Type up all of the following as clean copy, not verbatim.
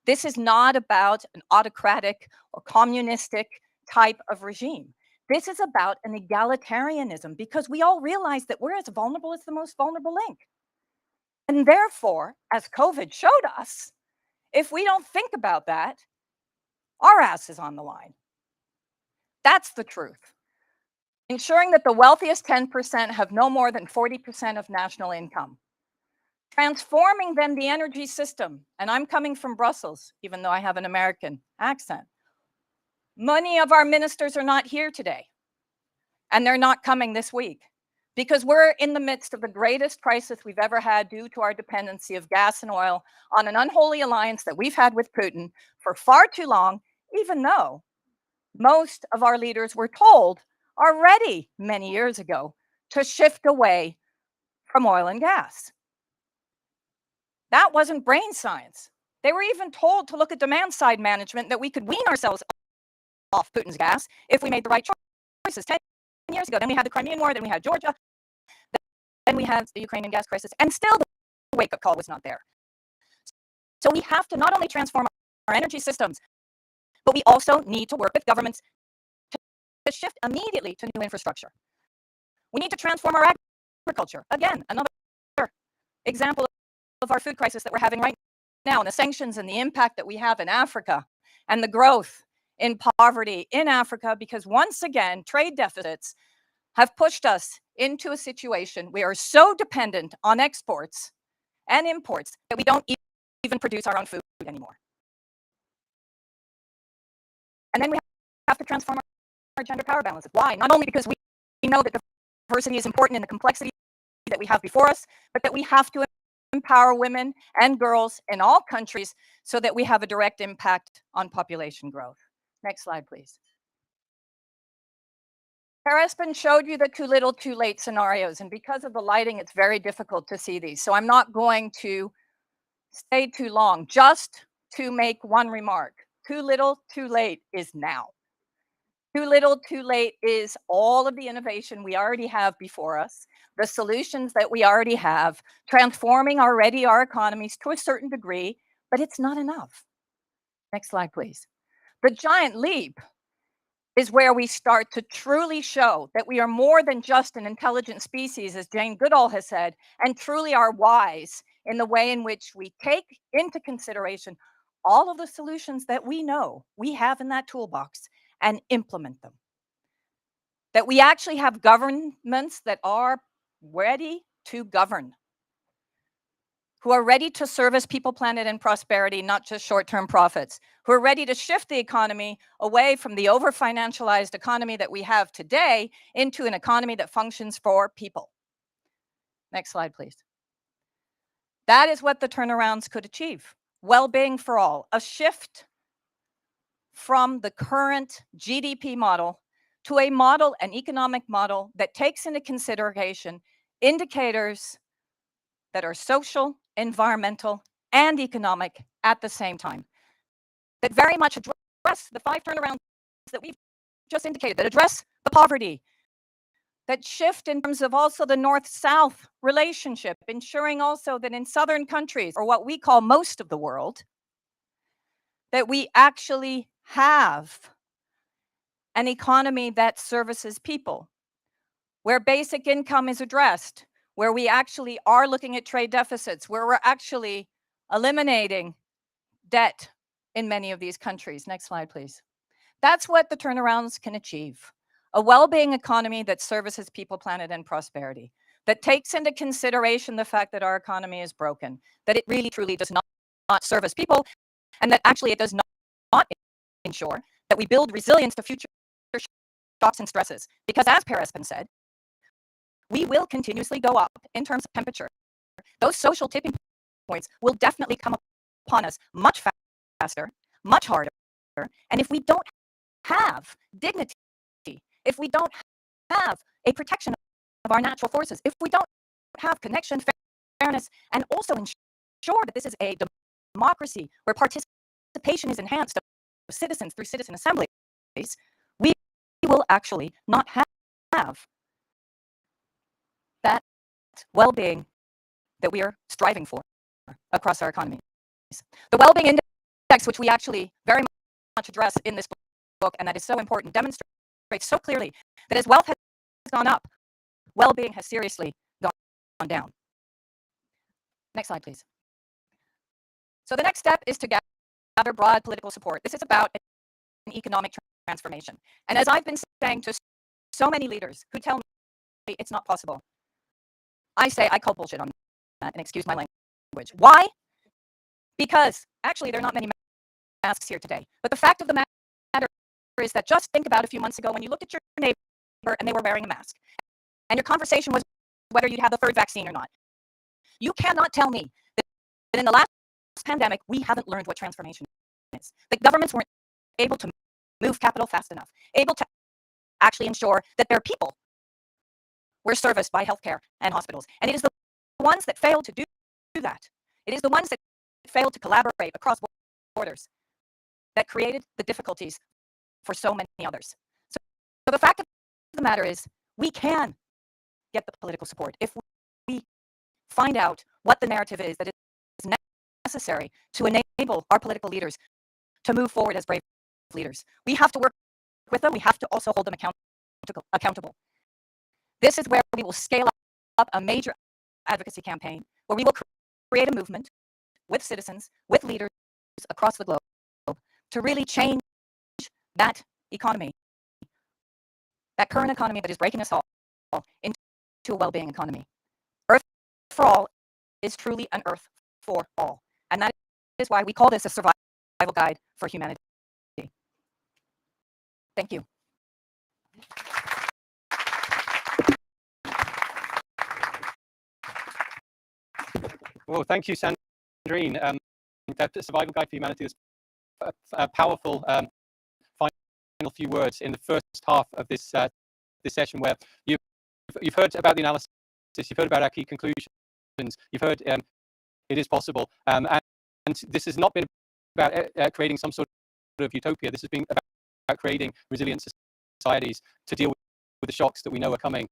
This is not about an autocratic or communistic type of regime. This is about an egalitarianism because we all realize that we're as vulnerable as the most vulnerable link. And therefore, as COVID showed us, if we don't think about that, our ass is on the line. That's the truth. Ensuring that the wealthiest 10% have no more than 40% of national income. Transforming them the energy system. And I'm coming from Brussels, even though I have an American accent. Many of our ministers are not here today. And they're not coming this week because we're in the midst of the greatest crisis we've ever had due to our dependency of gas and oil on an unholy alliance that we've had with Putin for far too long, even though most of our leaders were told already many years ago to shift away from oil and gas. That wasn't brain science. They were even told to look at demand side management, that we could wean ourselves off Putin's gas if we made the right choices 10 years ago. Then we had the Crimean War, then we had Georgia, then we had the Ukrainian gas crisis, and still the wake-up call was not there. So we have to not only transform our energy systems, but we also need to work with governments to shift immediately to new infrastructure. We need to transform our agriculture. Again, another example of our food crisis that we're having right now, and the sanctions and the impact that we have in Africa, and the growth in poverty in Africa, because once again, trade deficits have pushed us into a situation we are so dependent on exports and imports that we don't even produce our own food anymore. And then we have to transform our gender power balances. Why? Not only because we know that diversity is important in the complexity that we have before us, but that we have to empower women and girls in all countries so that we have a direct impact on population growth. Next slide, please. Espen showed you the too little, too late scenarios, and because of the lighting, it's very difficult to see these. So I'm not going to stay too long, just to make one remark. Too little, too late is now. Too little, too late is all of the innovation we already have before us, the solutions that we already have, transforming already our economies to a certain degree, but it's not enough. Next slide, please. The giant leap is where we start to truly show that we are more than just an intelligent species, as Jane Goodall has said, and truly are wise in the way in which we take into consideration all of the solutions that we know we have in that toolbox and implement them. That we actually have governments that are ready to govern, who are ready to service people, planet, and prosperity, not just short-term profits, who are ready to shift the economy away from the over-financialized economy that we have today into an economy that functions for people. Next slide, please. That is what the turnarounds could achieve. Well-being for all, a shift from the current GDP model to a model, an economic model that takes into consideration indicators that are social, environmental, and economic at the same time, that very much address the 5 turnarounds that we've just indicated, that address the poverty, that shift in terms of also the North-South relationship, ensuring also that in southern countries, or what we call most of the world, that we actually have an economy that services people, where basic income is addressed, where we actually are looking at trade deficits, where we're actually eliminating debt in many of these countries. Next slide, please. That's what the turnarounds can achieve. A well-being economy that services people, planet, and prosperity, that takes into consideration the fact that our economy is broken, that it really, truly does not service people, and that actually it does not ensure that we build resilience to future shocks and stresses. Because as Espen said, we will continuously go up in terms of temperature. Those social tipping points will definitely come upon us much faster, much harder. And if we don't have dignity, if we don't have a protection of our natural forces, if we don't have connection, fairness, and also ensure that this is a democracy where participation is enhanced of citizens through citizen assemblies, we will actually not have that well-being that we are striving for across our economy. The well-being index, which we actually very much address in this book, and that is so important, demonstrates so clearly that as wealth has gone up, well-being has seriously gone down. Next slide, please. So the next step is to gather broad political support. This is about an economic transformation. And as I've been saying to so many leaders who tell me it's not possible, I say I call bullshit on that, and excuse my language. Why? Because actually there are not many masks here today. But the fact of the matter is that just think about a few months ago when you looked at your neighbor and they were wearing a mask, and your conversation was whether you'd have the third vaccine or not. You cannot tell me that in the last pandemic we haven't learned what transformation is. The governments weren't able to move capital fast enough, able to actually ensure that their people were serviced by healthcare and hospitals. And it is the ones that failed to do that. It is the ones that failed to collaborate across borders that created the difficulties for so many others. So the fact of the matter is, we can get the political support if we find out what the narrative is that is necessary to enable our political leaders to move forward as brave leaders. We have to work with them. We have to also hold them accountable. This is where we will scale up a major advocacy campaign, where we will create a movement with citizens, with leaders across the globe to really change that economy, that current economy that is breaking us all into a well-being economy. Earth for all is truly an earth for all. And that is why we call this a survival guide for humanity. Thank you. Well, thank you, Sandrine. That Survival Guide for Humanity is a powerful final few words in the first half of this session, where you've heard about the analysis, you've heard about our key conclusions, you've heard it is possible, and this has not been about creating some sort of utopia. This has been about creating resilient societies to deal with the shocks that we know are coming.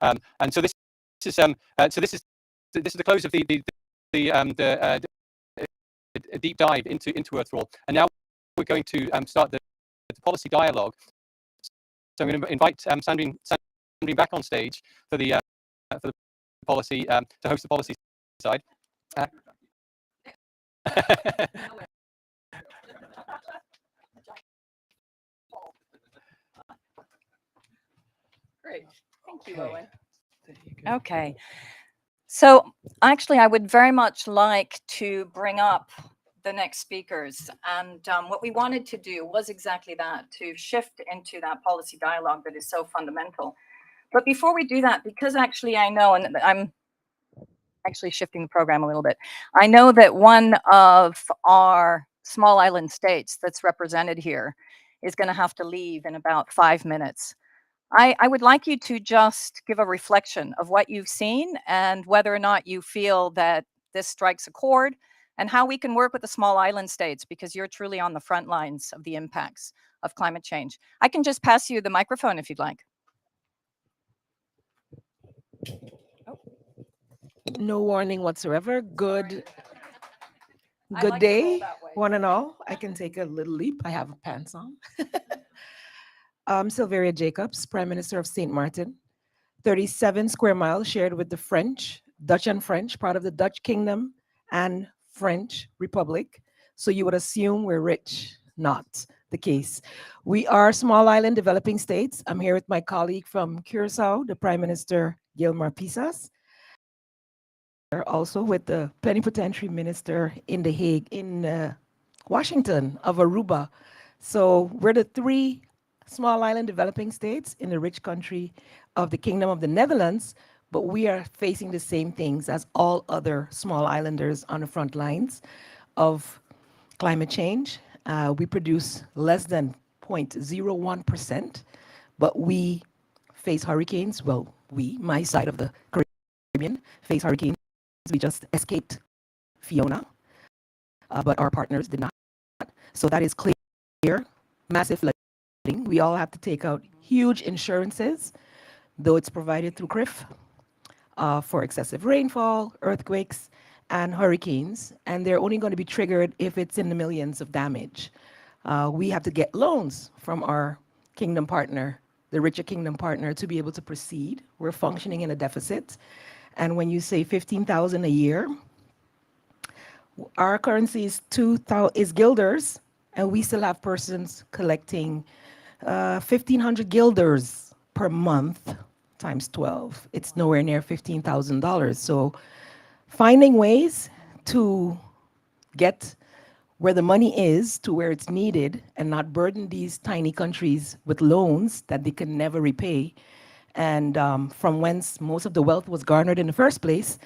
And so this is the close of the deep dive into Earth for All. And now we're going to start the policy dialogue. So I'm going to invite Sandrine back on stage for the policy to host the policy side. Great. Thank you, Owen. Okay. So actually, I would very much like to bring up the next speakers. And what we wanted to do was exactly that, to shift into that policy dialogue that is so fundamental. But before we do that, because actually I know, and I'm actually shifting the program a little bit, I know that one of our small island states that's represented here is going to have to leave in about 5 minutes. I would like you to just give a reflection of what you've seen and whether or not you feel that this strikes a chord, and how we can work with the small island states, because you're truly on the front lines of the impacts of climate change. I can just pass you the microphone if you'd like. No warning whatsoever. Good like day, one and all. I can take a little leap. I have pants on. Sylveria Jacobs, Prime Minister of St. Martin. 37 square miles shared with the French, Dutch and French, part of the Dutch Kingdom and French Republic. So you would assume we're rich. Not the case. We are small island developing states. I'm here with my colleague from Curacao, the Prime Minister, Gilmar Pisas. Also with the plenipotentiary minister in The Hague, in Washington, of Aruba. So we're the 3 small island developing states in the rich country of the Kingdom of the Netherlands, but we are facing the same things as all other small islanders on the front lines of climate change. We produce less than 0.01%, but we face hurricanes. Well, my side of the Caribbean, face hurricanes. We just escaped Fiona, but our partners did not. So that is clear, massive flooding. We all have to take out huge insurances, though it's provided through CRIF, for excessive rainfall, earthquakes, and hurricanes, and they're only going to be triggered if it's in the millions of damage. We have to get loans from our kingdom partner, the richer kingdom partner, to be able to proceed. We're functioning in a deficit. And when you say 15,000 a year, our currency is 2,000 is guilders, and we still have persons collecting 1,500 guilders per month times 12. It's nowhere near $15,000. So finding ways to get where the money is to where it's needed and not burden these tiny countries with loans that they can never repay, and from whence most of the wealth was garnered in the first place,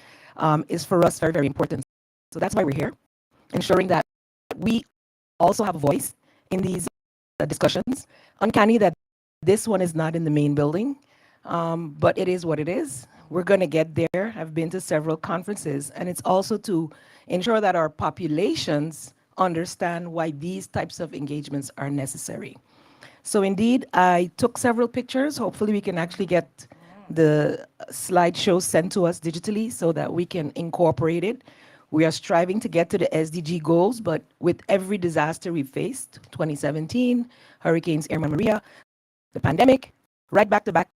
is for us very, very important. So that's why we're here, ensuring that we also have a voice in these discussions. Uncanny that this one is not in the main building, but it is what it is. We're going to get there. I've been to several conferences, and it's also to ensure that our populations understand why these types of engagements are necessary. So indeed, I took several pictures. Hopefully we can actually get the slideshow sent to us digitally so that we can incorporate it. We are striving to get to the SDG goals, but with every disaster we faced, 2017, Hurricanes Irma and Maria, the pandemic, right back to back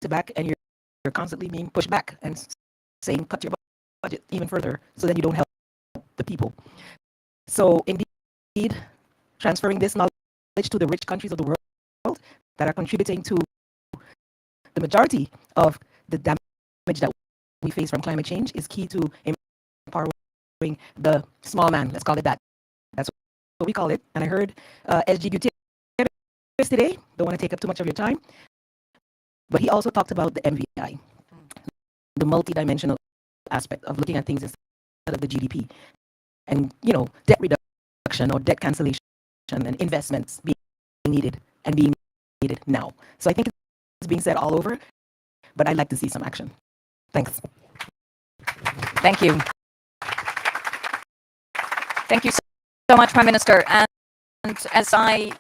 to back, and you're constantly being pushed back and saying cut your budget even further so that you don't help the people. So indeed, transferring this knowledge to the rich countries of the world that are contributing to the majority of the damage that we face from climate change is key to empowering the small man, let's call it that. That's what we call it. And I heard SG Gutierrez today, don't want to take up too much of your time, but he also talked about the MVI, the multidimensional aspect of looking at things instead of the GDP. And, debt reduction or debt cancellation and investments being needed and being needed now. So I think it's being said all over, but I'd like to see some action. Thanks. Thank you. Thank you so much, Prime Minister. And as I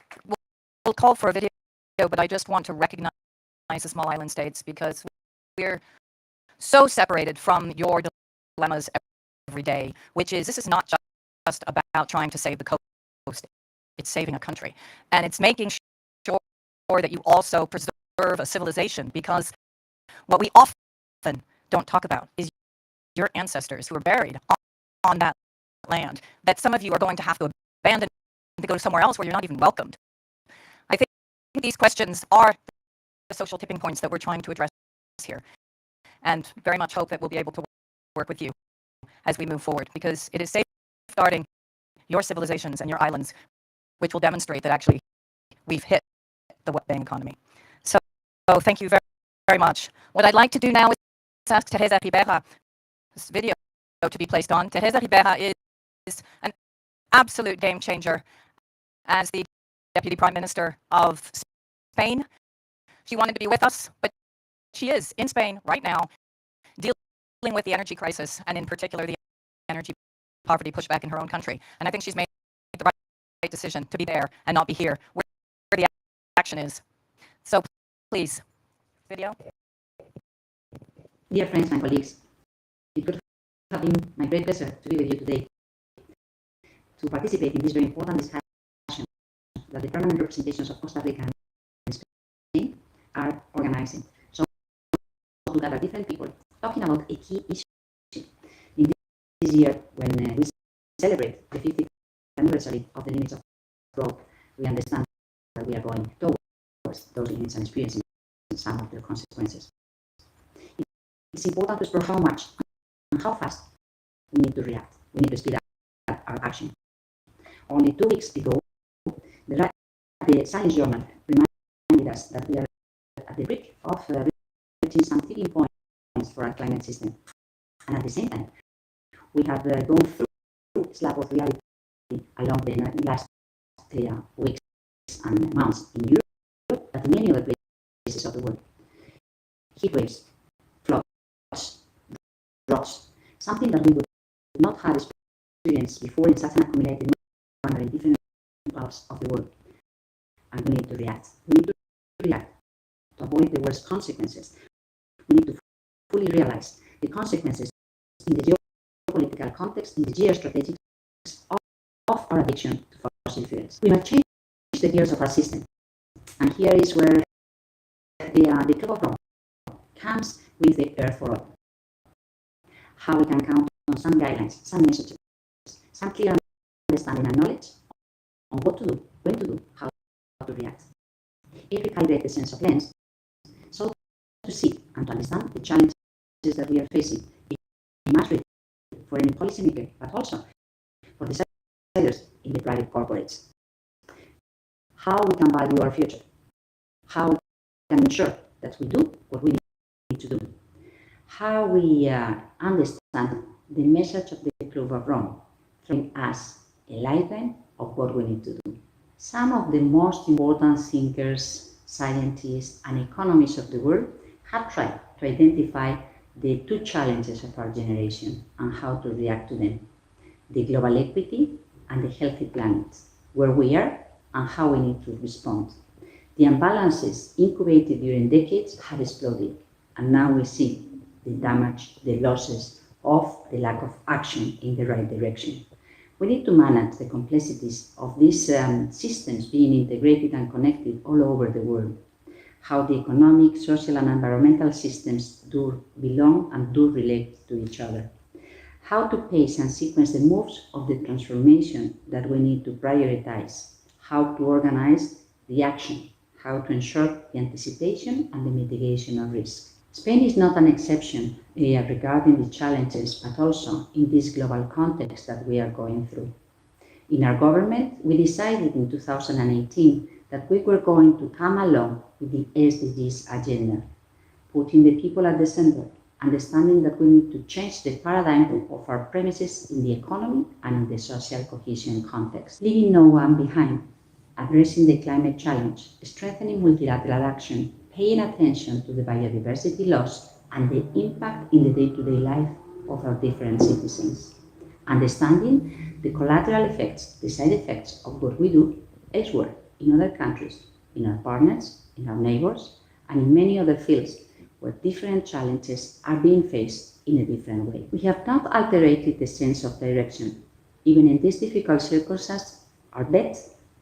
will call for a video, but I just want to recognize the small island states because we're so separated from your dilemmas every day, which is this is not just about trying to save the coast, it's saving a country. And it's making sure that you also preserve a civilization, because what we often don't talk about is your ancestors who are buried on that land, that some of you are going to have to abandon to go somewhere else where you're not even welcomed. I think these questions are the social tipping points that we're trying to address here, and very much hope that we'll be able to work with you as we move forward, because it is safeguarding your civilizations and your islands which will demonstrate that actually we've hit the wetbang economy. So thank you very, very much. What I'd like to do now is ask Teresa Ribeira this video to be placed on. Teresa Ribeira is an absolute game changer as the Deputy Prime Minister of Spain. She wanted to be with us, but she is in Spain right now dealing with the energy crisis, and in particular the energy poverty pushback in her own country. And I think she's made the right decision to be there and not be here where the action is. So please, video. Dear friends and colleagues, it would have been my great pleasure to be with you today to participate in this very important discussion that the permanent representations of Costa Rica and Spain are organizing. So to gather different people talking about a key issue in this year when we celebrate the 50th anniversary of the limits of growth. We understand that we are going towards those limits and experiencing some of their consequences. It's important to explore how much and how fast we need to react. We need to speed up our action. Only 2 weeks ago, the Science Journal reminded us that we are at the brink of reaching some tipping points for our climate system. And at the same time, we have gone through a slab of reality along the last weeks and months in Europe, but in many other places of the world. Heat waves, floods, droughts, something that we would not have experienced before in such an accumulated manner in different parts of the world. And we need to react. We need to react to avoid the worst consequences. We need to fully realize the consequences in the geopolitical context, in the geostrategics of our addiction to fossil fuels. We must change the gears of our system. And here is where the Club of Rome comes with the Earth for All. How we can count on some guidelines, some messages, some clear understanding and knowledge on what to do, when to do, how to react. It recalibrates the sense of lens, so to see and to understand the challenges that we are facing. Be much ready for any policymaker, but also for deciders in the private corporates. How we can value our future, how we can ensure that we do what we need to do, how we understand the message of the Club of Rome, throwing us a lifeline of what we need to do. Some of the most important thinkers, scientists, and economists of the world have tried to identify the two challenges of our generation and how to react to them: the global equity and the healthy planet, where we are and how we need to respond. The imbalances incubated during decades have exploded, and now we see the damage, the losses of the lack of action in the right direction. We need to manage the complexities of these systems being integrated and connected all over the world. How the economic, social, and environmental systems do belong and do relate to each other. How to pace and sequence the moves of the transformation that we need to prioritize. How to organize the action. How to ensure the anticipation and the mitigation of risk. Spain is not an exception regarding the challenges, but also in this global context that we are going through. In our government, we decided in 2018 that we were going to come along with the SDGs agenda, putting the people at the center, understanding that we need to change the paradigm of our premises in the economy and in the social cohesion context, leaving no one behind, addressing the climate challenge, strengthening multilateral action, paying attention to the biodiversity loss and the impact in the day-to-day life of our different citizens, understanding the collateral effects, the side effects of what we do elsewhere, in other countries, in our partners, in our neighbors, and in many other fields where different challenges are being faced in a different way. We have not alterated the sense of direction. Even in this difficult circumstance, our bet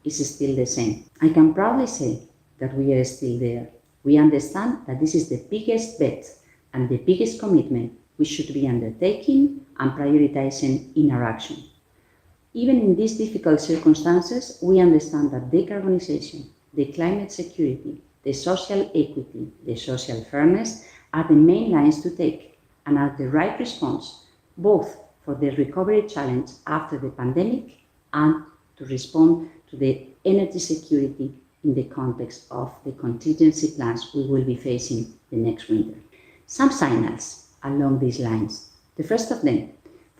is still the same. I can proudly say that we are still there. We understand that this is the biggest bet and the biggest commitment we should be undertaking and prioritizing in our action. Even in these difficult circumstances, we understand that decarbonization, the climate security, the social equity, the social fairness are the main lines to take and are the right response, both for the recovery challenge after the pandemic and to respond to the energy security in the context of the contingency plans we will be facing the next winter. Some signals along these lines. The first of them,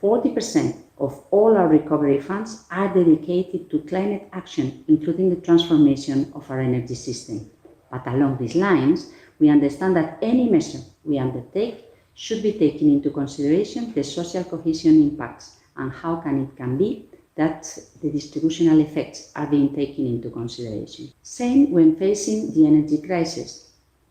40% of all our recovery funds are dedicated to climate action, including the transformation of our energy system. But along these lines, we understand that any measure we undertake should be taking into consideration the social cohesion impacts and how it can be that the distributional effects are being taken into consideration. Same when facing the energy crisis.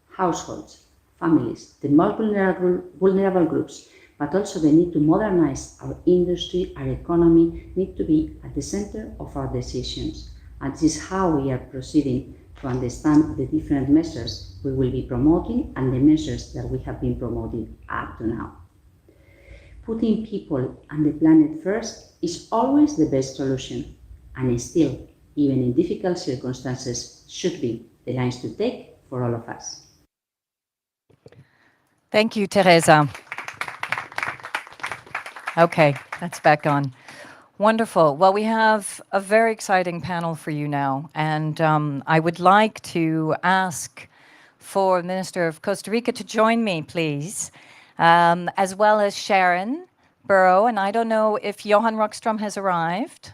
Households, families, the most vulnerable groups, but also the need to modernize our industry, our economy, need to be at the center of our decisions. And this is how we are proceeding to understand the different measures we will be promoting and the measures that we have been promoting up to now. Putting people and the planet first is always the best solution, and still, even in difficult circumstances, should be the lines to take for all of us. Thank you, Teresa. Okay, that's back on. Wonderful. Well, we have a very exciting panel for you now, and I would like to ask for the Minister of Costa Rica to join me, please, as well as Sharon Burrow, and I don't know if Johan Rockstrom has arrived.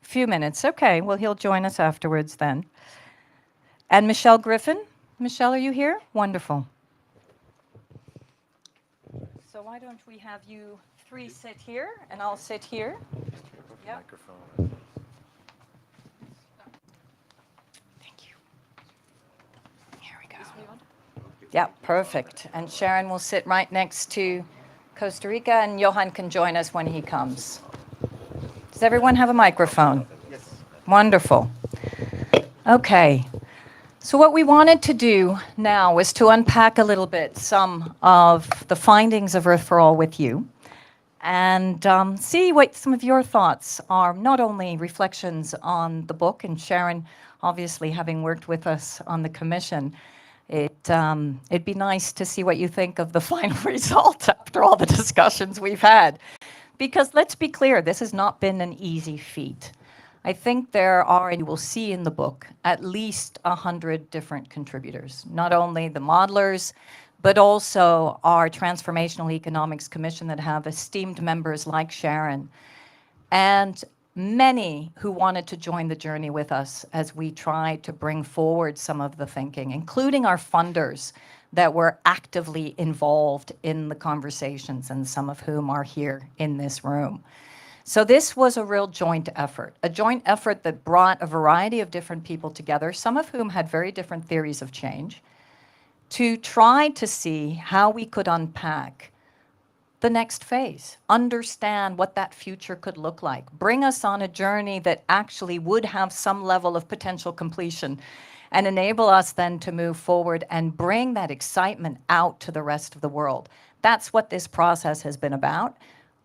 A few minutes, okay, well, he'll join us afterwards then. And Michelle Griffin. Michelle, are you here? Wonderful. So why don't we have you three sit here, and I'll sit here. Yep. Thank you. Here we go. Yeah, perfect. And Sharon will sit right next to Costa Rica, and Johan can join us when he comes. Does everyone have a microphone? Yes. Wonderful. Okay. So what we wanted to do now was to unpack a little bit some of the findings of Earth for All with you, and see what some of your thoughts are, not only reflections on the book, and Sharon, obviously having worked with us on the commission, it'd be nice to see what you think of the final result after all the discussions we've had. Because let's be clear, this has not been an easy feat. I think there are, and you will see in the book, at least 100 different contributors, not only the modelers, but also our Transformational Economics Commission that have esteemed members like Sharon, and many who wanted to join the journey with us as we tried to bring forward some of the thinking, including our funders that were actively involved in the conversations, and some of whom are here in this room. So this was a real joint effort that brought a variety of different people together, some of whom had very different theories of change, to try to see how we could unpack the next phase, understand what that future could look like, bring us on a journey that actually would have some level of potential completion, and enable us then to move forward and bring that excitement out to the rest of the world. That's what this process has been about.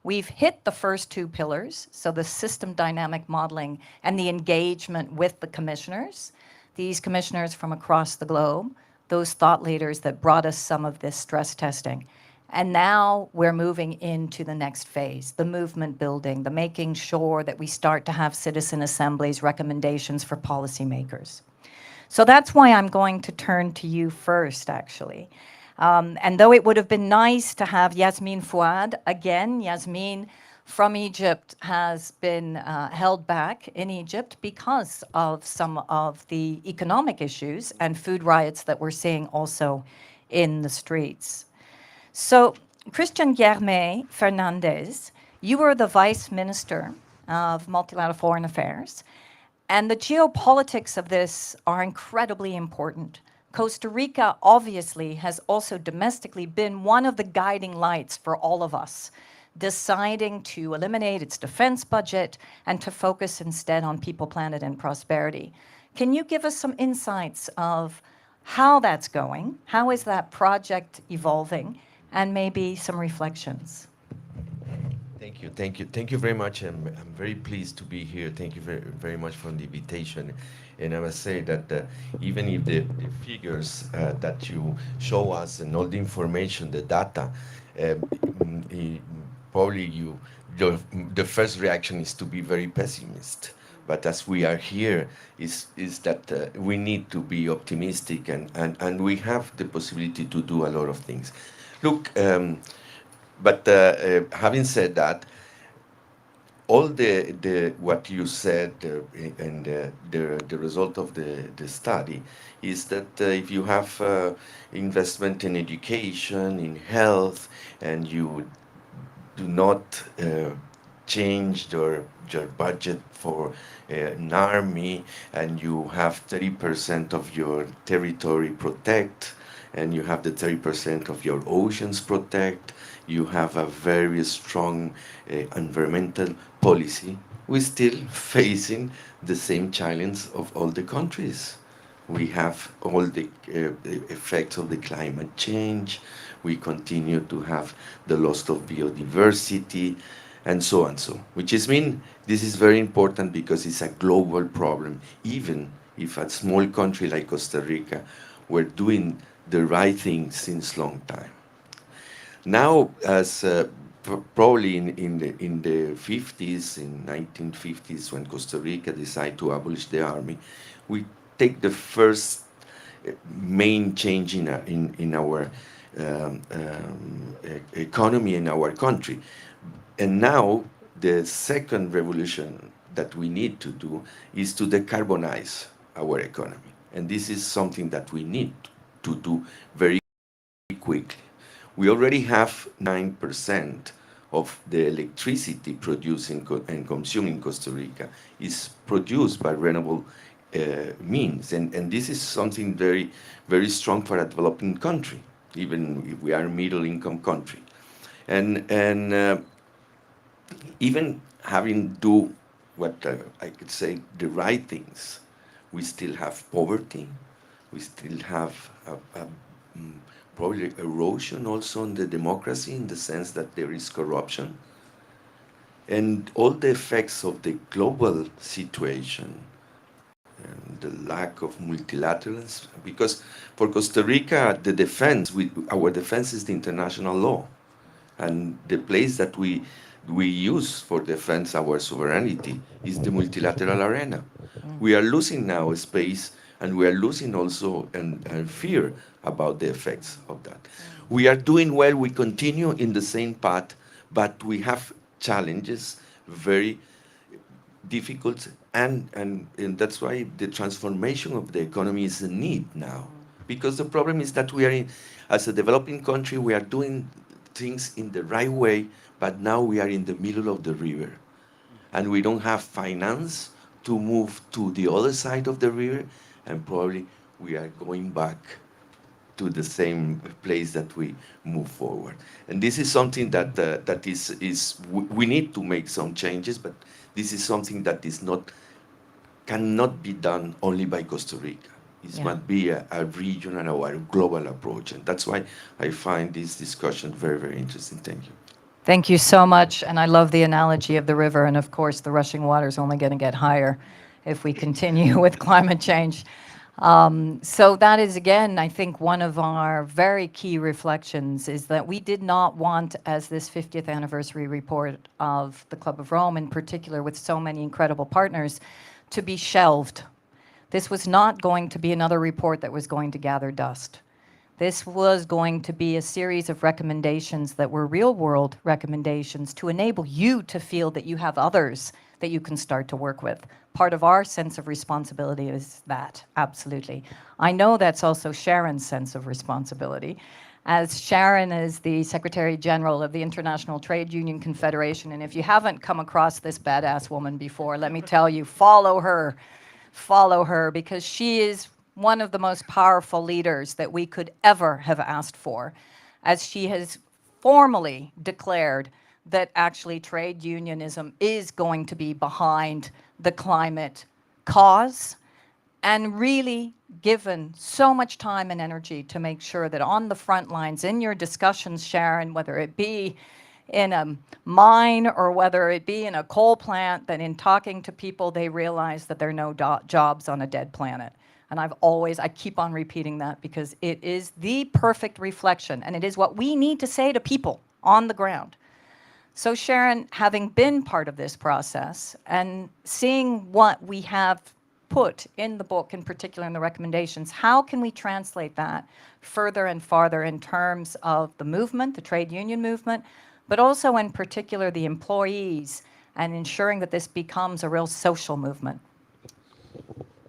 We've hit the first two pillars, so the system dynamic modeling and the engagement with the commissioners, these commissioners from across the globe, those thought leaders that brought us some of this stress testing. And now we're moving into the next phase, the movement building, the making sure that we start to have citizen assemblies, recommendations for policymakers. So that's why I'm going to turn to you first, actually. And though it would have been nice to have Yasmin Fouad again, Yasmin from Egypt has been held back in Egypt because of some of the economic issues and food riots that we're seeing also in the streets. So, Christian Guilherme Fernandez, you were the Vice Minister of Multilateral Foreign Affairs, and the geopolitics of this are incredibly important. Costa Rica obviously has also domestically been one of the guiding lights for all of us, deciding to eliminate its defense budget and to focus instead on people, planet, and prosperity. Can you give us some insights of how that's going? How is that project evolving? And maybe some reflections. Thank you very much. I'm very pleased to be here. Thank you very much for the invitation. And I must say that even if the figures that you show us and all the information, the data, probably the first reaction is to be very pessimist. But as we are here, is that we need to be optimistic, and we have the possibility to do a lot of things. Look, but having said that, all the what you said and the result of the study is that if you have investment in education, in health, and you do not change your budget for an army, and you have 30% of your territory protect, and you have the 30% of your oceans protect, you have a very strong environmental policy, we're still facing the same challenge of all the countries. We have all the effects of the climate change, we continue to have the loss of biodiversity, and so on, which is mean this is very important because it's a global problem, even if a small country like Costa Rica were doing the right thing since long time. Now, as probably in the 50s, in 1950s, when Costa Rica decided to abolish the army, we take the first main change in our economy in our country. And now the second revolution that we need to do is to decarbonize our economy. And this is something that we need to do very quickly. We already have 9% of the electricity produced and consumed in Costa Rica is produced by renewable means. And this is something very strong for a developing country, even if we are a middle-income country. And even having do what I could say the right things, we still have poverty, we still have mm, probably erosion also in the democracy in the sense that there is corruption, and all the effects of the global situation and the lack of multilateralism. Because for Costa Rica, the defense, our defense is the international law, and the place that we use for defense our sovereignty is the multilateral arena. We are losing now space, and we are losing also and fear about the effects of that. We are doing well. We continue in the same path, but we have challenges, very difficult, and that's why the transformation of the economy is a need now. Because the problem is that we are in, as a developing country, we are doing things in the right way, but now we are in the middle of the river, and we don't have finance to move to the other side of the river, and probably we are going back to the same place that we move forward. And this is something that is we need to make some changes, but this is something that is not cannot be done only by Costa Rica. It must be a regional or a global approach, and that's why I find this discussion very, very interesting. Thank you. Thank you so much. And I love the analogy of the river. And of course, the rushing water is only going to get higher if we continue with climate change. So that is, again, I think one of our very key reflections is that we did not want, as this 50th anniversary report of the Club of Rome, in particular with so many incredible partners, to be shelved. This was not going to be another report that was going to gather dust. This was going to be a series of recommendations that were real-world recommendations to enable you to feel that you have others that you can start to work with. Part of our sense of responsibility is that, absolutely. I know that's also Sharon's sense of responsibility, as Sharon is the Secretary General of the International Trade Union Confederation, and if you haven't come across this badass woman before, let me tell you, follow her, because she is one of the most powerful leaders that we could ever have asked for, as she has formally declared that actually trade unionism is going to be behind the climate cause, and really given so much time and energy to make sure that on the front lines in your discussions, Sharon, whether it be in a mine or whether it be in a coal plant, that in talking to people, they realize that there are no jobs on a dead planet. And I keep on repeating that because it is the perfect reflection, and it is what we need to say to people on the ground. So Sharon, having been part of this process and seeing what we have put in the book, in particular in the recommendations, how can we translate that further and farther in terms of the movement, the trade union movement, but also in particular the employees, and ensuring that this becomes a real social movement?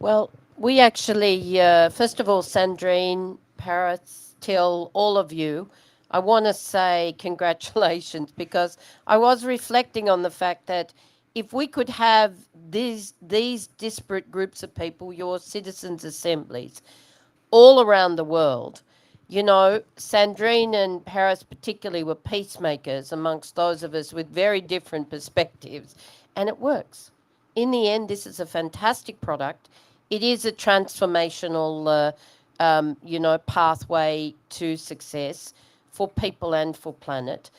Well, we actually, first of all, Sandrine, Paris, Till, all of you, I want to say congratulations, because I was reflecting on the fact that if we could have these disparate groups of people, your citizens' assemblies, all around the world, you know, Sandrine and Paris particularly were peacemakers amongst those of us with very different perspectives, and it works. In the end, this is a fantastic product. It is a transformational, pathway to success for people and for planet,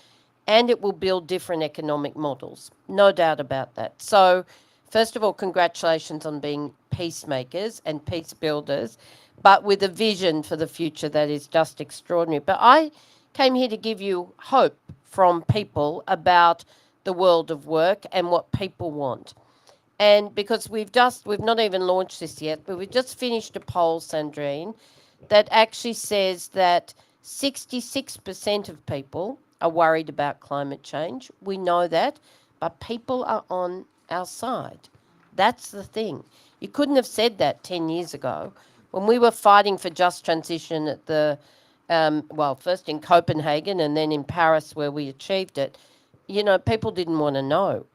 and it will build different economic models, no doubt about that. So, first of all, congratulations on being peacemakers and peace builders, but with a vision for the future that is just extraordinary. But I came here to give you hope from people about the world of work and what people want. And because we've not even launched this yet, but we've just finished a poll, Sandrine, that actually says that 66% of people are worried about climate change. We know that, but people are on our side. That's the thing. You couldn't have said that 10 years ago when we were fighting for just transition at the, first in Copenhagen and then in Paris where we achieved it. You know, people didn't want to know.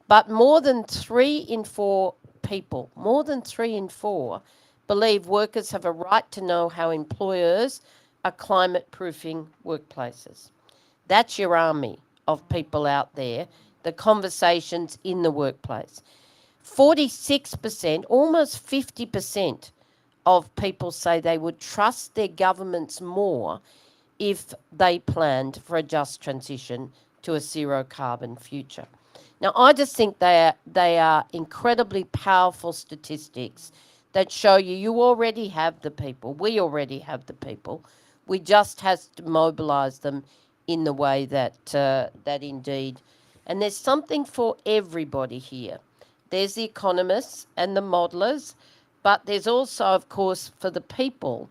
But more than 3 in 4 people, more than 3 in 4, believe workers have a right to know how employers are climate-proofing workplaces. That's your army of people out there, the conversations in the workplace. 46%, almost 50% of people say they would trust their governments more if they planned for a just transition to a zero carbon future. Now, I just think they are incredibly powerful statistics that show you already have the people. We already have the people. We just have to mobilise them in the way that indeed. And there's something for everybody here. There's the economists and the modelers, but there's also, of course, for the people,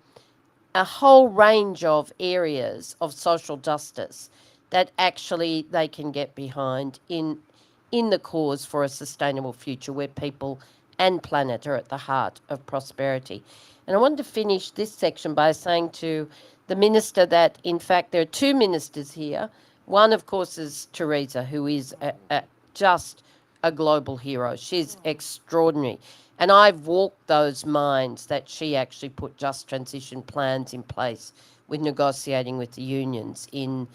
a whole range of areas of social justice that actually they can get behind in the cause for a sustainable future where people and planet are at the heart of prosperity. And I wanted to finish this section by saying to the minister that, in fact, there are two ministers here. One, of course, is Teresa, who is just a global hero. She's extraordinary. And I've walked those mines that she actually put just transition plans in place with negotiating with the unions in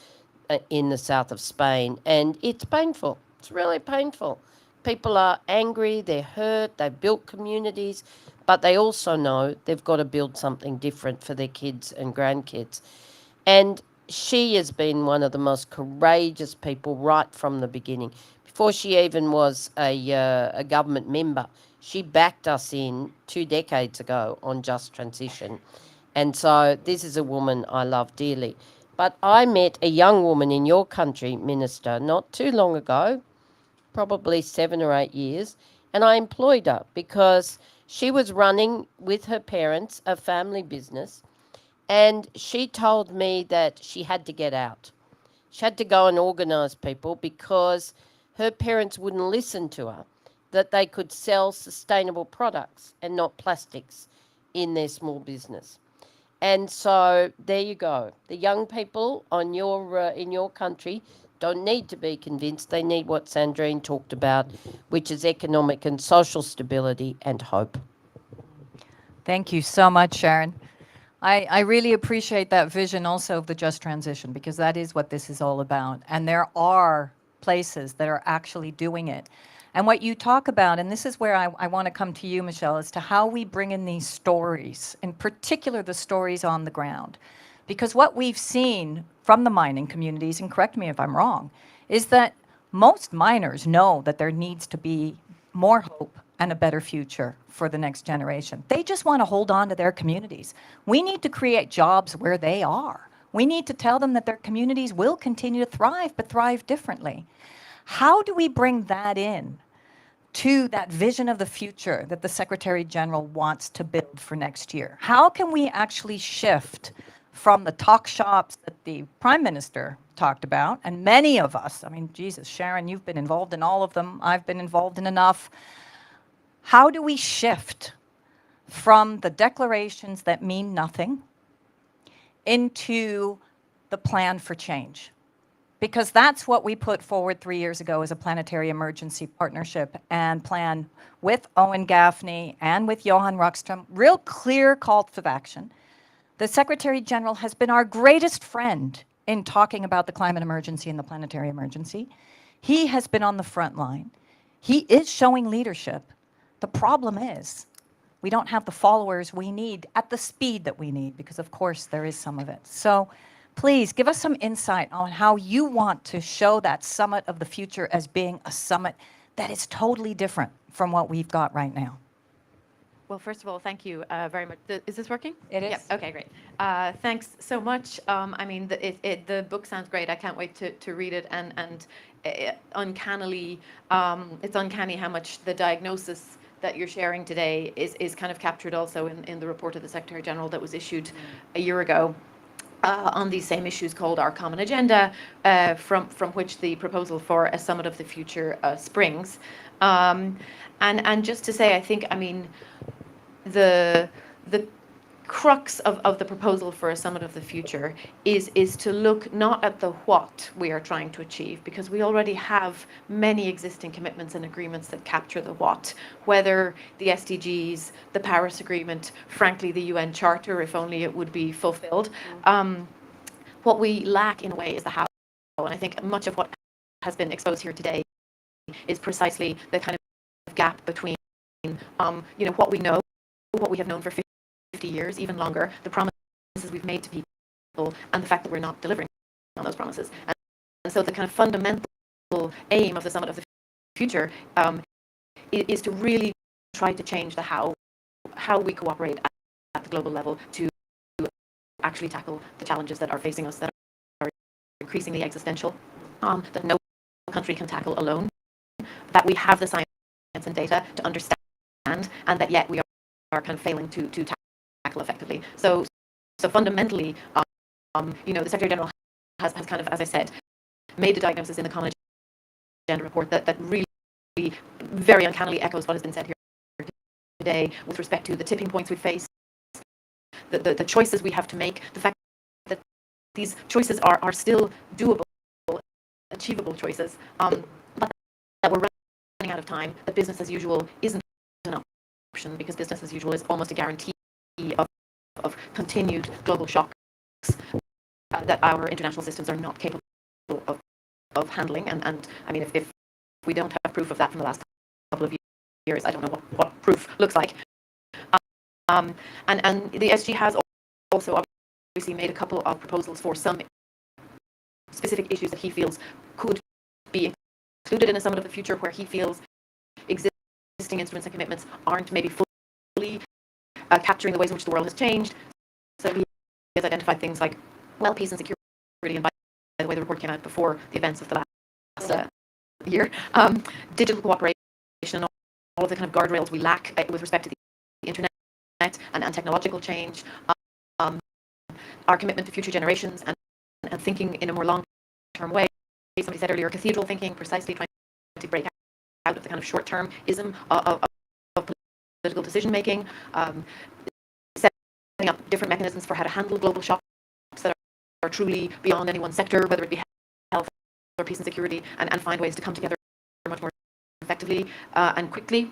the south of Spain. And it's painful. It's really painful. People are angry, they're hurt, they've built communities, but they also know they've got to build something different for their kids and grandkids. And she has been one of the most courageous people right from the beginning. Before she even was a government member, she backed us in 2 decades ago on just transition. And so this is a woman I love dearly. But I met a young woman in your country, Minister, not too long ago, probably 7 or 8 years, and I employed her because she was running with her parents a family business, and she told me that she had to get out. She had to go and organise people because her parents wouldn't listen to her, that they could sell sustainable products and not plastics in their small business. And so there you go. The young people on in your country don't need to be convinced. They need what Sandrine talked about, which is economic and social stability and hope. Thank you so much, Sharon. I really appreciate that vision also of the just transition, because that is what this is all about. And there are places that are actually doing it. And what you talk about, and this is where I want to come to you, Michelle, as to how we bring in these stories, in particular the stories on the ground. Because what we've seen from the mining communities, and correct me if I'm wrong, is that most miners know that there needs to be more hope and a better future for the next generation. They just want to hold on to their communities. We need to create jobs where they are. We need to tell them that their communities will continue to thrive, but thrive differently. How do we bring that in to that vision of the future that the Secretary General wants to build for next year? How can we actually shift from the talk shops that the Prime Minister talked about, and many of us, I mean, Jesus, Sharon, you've been involved in all of them, I've been involved in enough. How do we shift from the declarations that mean nothing into the plan for change? Because that's what we put forward 3 years ago as a planetary emergency partnership and plan with Owen Gaffney and with Johan Rockström, real clear calls of action. The Secretary General has been our greatest friend in talking about the climate emergency and the planetary emergency. He has been on the front line. He is showing leadership. The problem is we don't have the followers we need at the speed that we need, because of course there is some of it. So please give us some insight on how you want to show that summit of the future as being a summit that is totally different from what we've got right now. Well, first of all, thank you very much. Is this working? It is. Yep. Okay, great. Thanks so much. I mean, the book sounds great. I can't wait to read it. And uncannily, it's uncanny how much the diagnosis that you're sharing today is kind of captured also in the report of the Secretary General that was issued a year ago. On these same issues called Our Common Agenda, from which the proposal for a Summit of the Future springs. And just to say, I think, I mean, the crux of the proposal for a Summit of the Future is to look not at the what we are trying to achieve, because we already have many existing commitments and agreements that capture the what, whether the SDGs, the Paris Agreement, frankly, the UN Charter, if only it would be fulfilled. What we lack in a way is the how. And I think much of what has been exposed here today is precisely the kind of gap between, what we know, what we have known for 50 years, even longer, the promises we've made to people, and the fact that we're not delivering on those promises. And so the kind of fundamental aim of the Summit of the Future is to really try to change the how we cooperate at the global level to actually tackle the challenges that are facing us, that are increasingly existential, that no country can tackle alone, that we have the science and data to understand, and that yet we are kind of failing to tackle effectively. So fundamentally, the Secretary General has kind of, as I said, made the diagnosis in the Common Agenda report that really very uncannily echoes what has been said here today with respect to the tipping points we face, the choices we have to make, the fact that these choices are still doable, achievable choices, but that we're running out of time, that business as usual isn't an option, because business as usual is almost a guarantee of continued global shocks that our international systems are not capable of handling. And I mean, if we don't have proof of that from the last couple of years, I don't know what proof looks like. And the SG has also obviously made a couple of proposals for some specific issues that he feels could be included in a Summit of the Future, where he feels existing instruments and commitments aren't maybe fully capturing the ways in which the world has changed. So he has identified things like, well, peace and security, and by the way, the report came out before the events of the last year, digital cooperation, and all of the kind of guardrails we lack with respect to the internet and technological change, our commitment to future generations, and thinking in a more long-term way. Somebody said earlier, cathedral thinking, precisely trying to break out of the kind of short-termism of political decision-making, setting up different mechanisms for how to handle global shocks that are truly beyond any one sector, whether it be health or peace and security, and find ways to come together much more effectively and quickly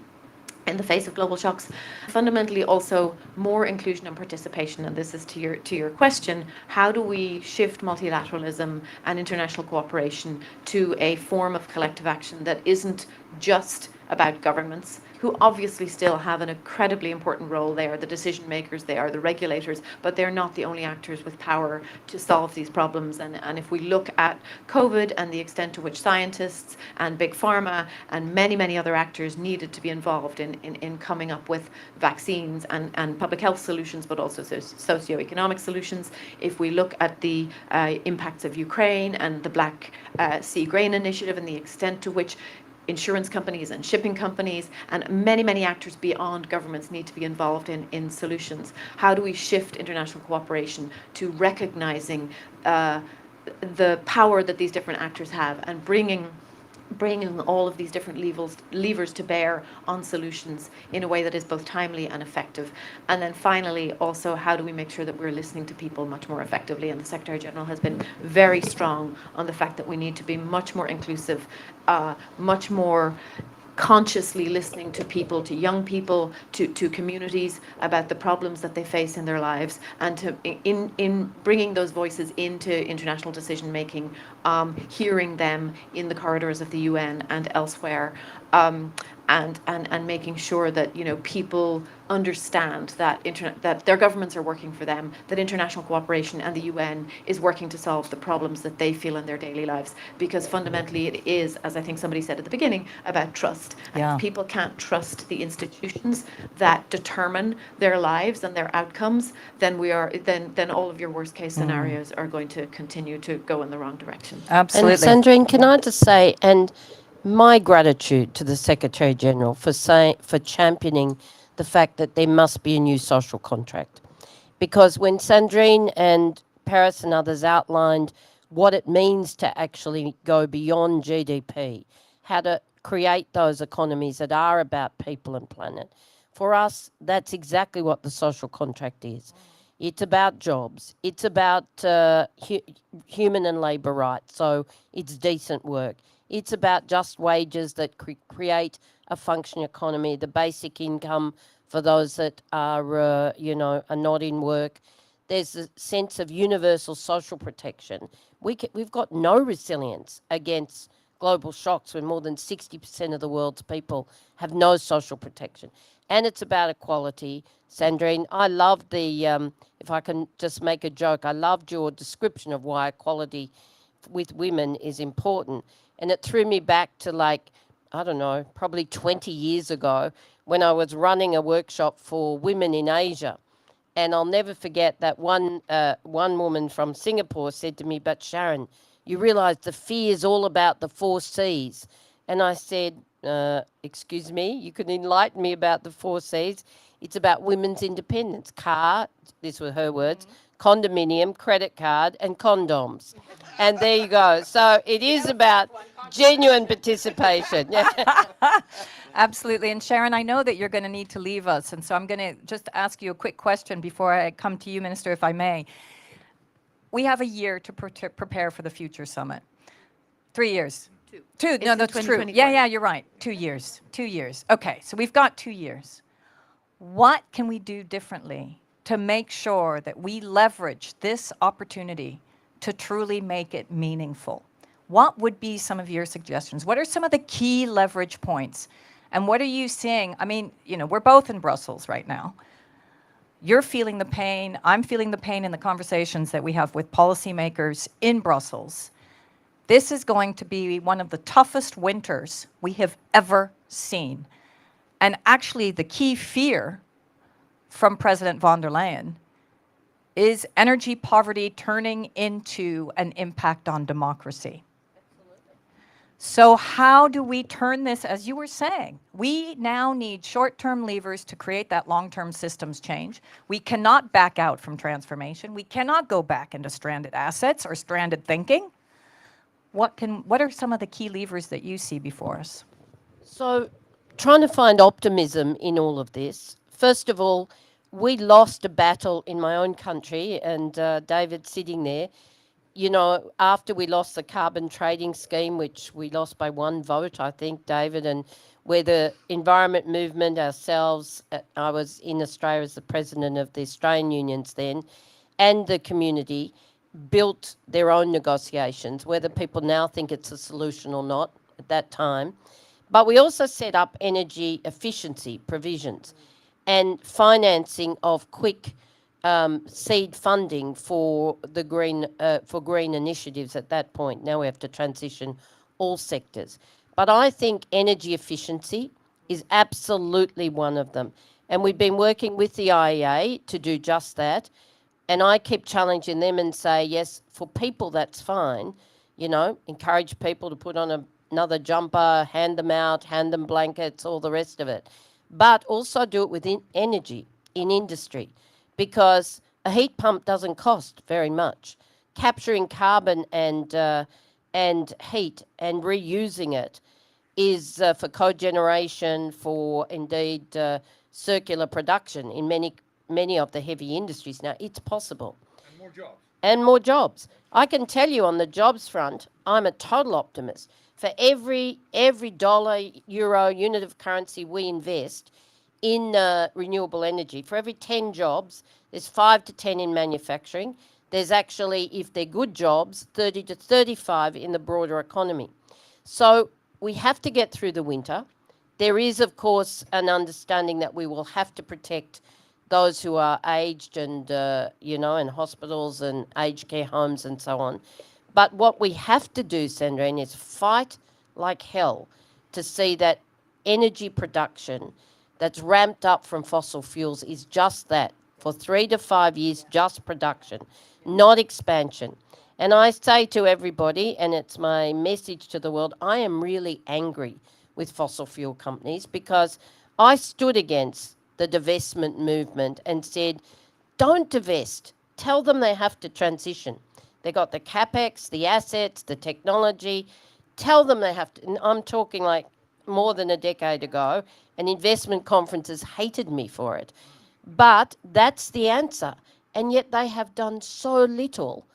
in the face of global shocks. Fundamentally, also more inclusion and participation, and this is to your question: how do we shift multilateralism and international cooperation to a form of collective action that isn't just about governments, who obviously still have an incredibly important role? They are the decision makers, they are the regulators, but they're not the only actors with power to solve these problems. And if we look at COVID and the extent to which scientists and big pharma and many other actors needed to be involved in coming up with vaccines and public health solutions, but also socioeconomic solutions, if we look at the impacts of Ukraine and the Black Sea Grain Initiative and the extent to which insurance companies and shipping companies and many actors beyond governments need to be involved in solutions. How do we shift international cooperation to recognizing the power that these different actors have, and bringing all of these different levers to bear on solutions in a way that is both timely and effective? And then finally, also, how do we make sure that we're listening to people much more effectively? And the Secretary General has been very strong on the fact that we need to be much more inclusive, much more consciously listening to people, to young people, to communities about the problems that they face in their lives, and to in bringing those voices into international decision making, hearing them in the corridors of the UN and elsewhere, and making sure that people understand that that their governments are working for them, that international cooperation and the UN is working to solve the problems that they feel in their daily lives. Because fundamentally it is, as I think somebody said at the beginning, about trust. And if people can't trust the institutions that determine their lives and their outcomes, then then all of your worst case scenarios are going to continue to go in the wrong direction. Absolutely. And Sandrine, can I just say, and my gratitude to the Secretary General for championing the fact that there must be a new social contract. Because when Sandrine and Paris and others outlined what it means to actually go beyond GDP, how to create those economies that are about people and planet, for us, that's exactly what the social contract is. It's about jobs. It's about human and labour rights, so it's decent work. It's about just wages that create a functioning economy, the basic income for those that are, are not in work, there's a sense of universal social protection. We've got no resilience against global shocks when more than 60% of the world's people have no social protection. And it's about equality. Sandrine, I loved if I can just make a joke, I loved your description of why equality with women is important. And it threw me back to, like, I don't know, probably 20 years ago when I was running a workshop for women in Asia. And I'll never forget that one woman from Singapore said to me, "But Sharon, you realize the fear is all about the 4 Cs." And I said, excuse me, you can enlighten me about the 4 Cs. It's about women's independence. Car, these were her words, condominium, credit card, and condoms. And there you go. So it is about genuine participation. Absolutely. And Sharon, I know that you're going to need to leave us. And so I'm going to just ask you a quick question before I come to you, Minister, if I may. We have a year to prepare for the Future Summit. 3 years. Two. No, that's true. Yeah, you're right. 2 years. 2 years. Okay, so we've got 2 years. What can we do differently to make sure that we leverage this opportunity to truly make it meaningful? What would be some of your suggestions? What are some of the key leverage points? And what are you seeing? I mean, we're both in Brussels right now. You're feeling the pain. I'm feeling the pain in the conversations that we have with policymakers in Brussels. This is going to be one of the toughest winters we have ever seen. And actually, the key fear from President von der Leyen is energy poverty turning into an impact on democracy. So how do we turn this, as you were saying? We now need short-term levers to create that long-term systems change. We cannot back out from transformation. We cannot go back into stranded assets or stranded thinking. What are some of the key levers that you see before us? So, trying to find optimism in all of this. First of all, we lost a battle in my own country, and David's sitting there. After we lost the carbon trading scheme, which we lost by 1 vote, I think, David, and where the environment movement, ourselves, I was in Australia as the president of the Australian unions then, and the community built their own negotiations, whether people now think it's a solution or not at that time. But we also set up energy efficiency provisions and financing of quick seed funding for the green initiatives at that point. Now we have to transition all sectors. But I think energy efficiency is absolutely one of them. And we've been working with the IEA to do just that. And I keep challenging them and say, yes, for people, that's fine. Encourage people to put on another jumper, hand them out, hand them blankets, all the rest of it. But also do it within energy, in industry, because a heat pump doesn't cost very much. Capturing carbon and heat and reusing it is for cogeneration, for indeed circular production in many of the heavy industries now. It's possible. And more jobs. And more jobs. I can tell you on the jobs front, I'm a total optimist. For every dollar, euro, unit of currency we invest in renewable energy, for every 10 jobs, there's 5 to 10 in manufacturing. There's actually, if they're good jobs, 30 to 35 in the broader economy. So we have to get through the winter. There is, of course, an understanding that we will have to protect those who are aged and, in hospitals and aged care homes and so on. But what we have to do, Sandrine, is fight like hell to see that energy production that's ramped up from fossil fuels is just that, for 3 to 5 years, just production, not expansion. And I say to everybody, and it's my message to the world, I am really angry with fossil fuel companies because I stood against the divestment movement and said, don't divest. Tell them they have to transition. They got the capex, the assets, the technology. Tell them they have to. And I'm talking like more than a decade ago, and investment conferences hated me for it. But that's the answer. And yet they have done so little.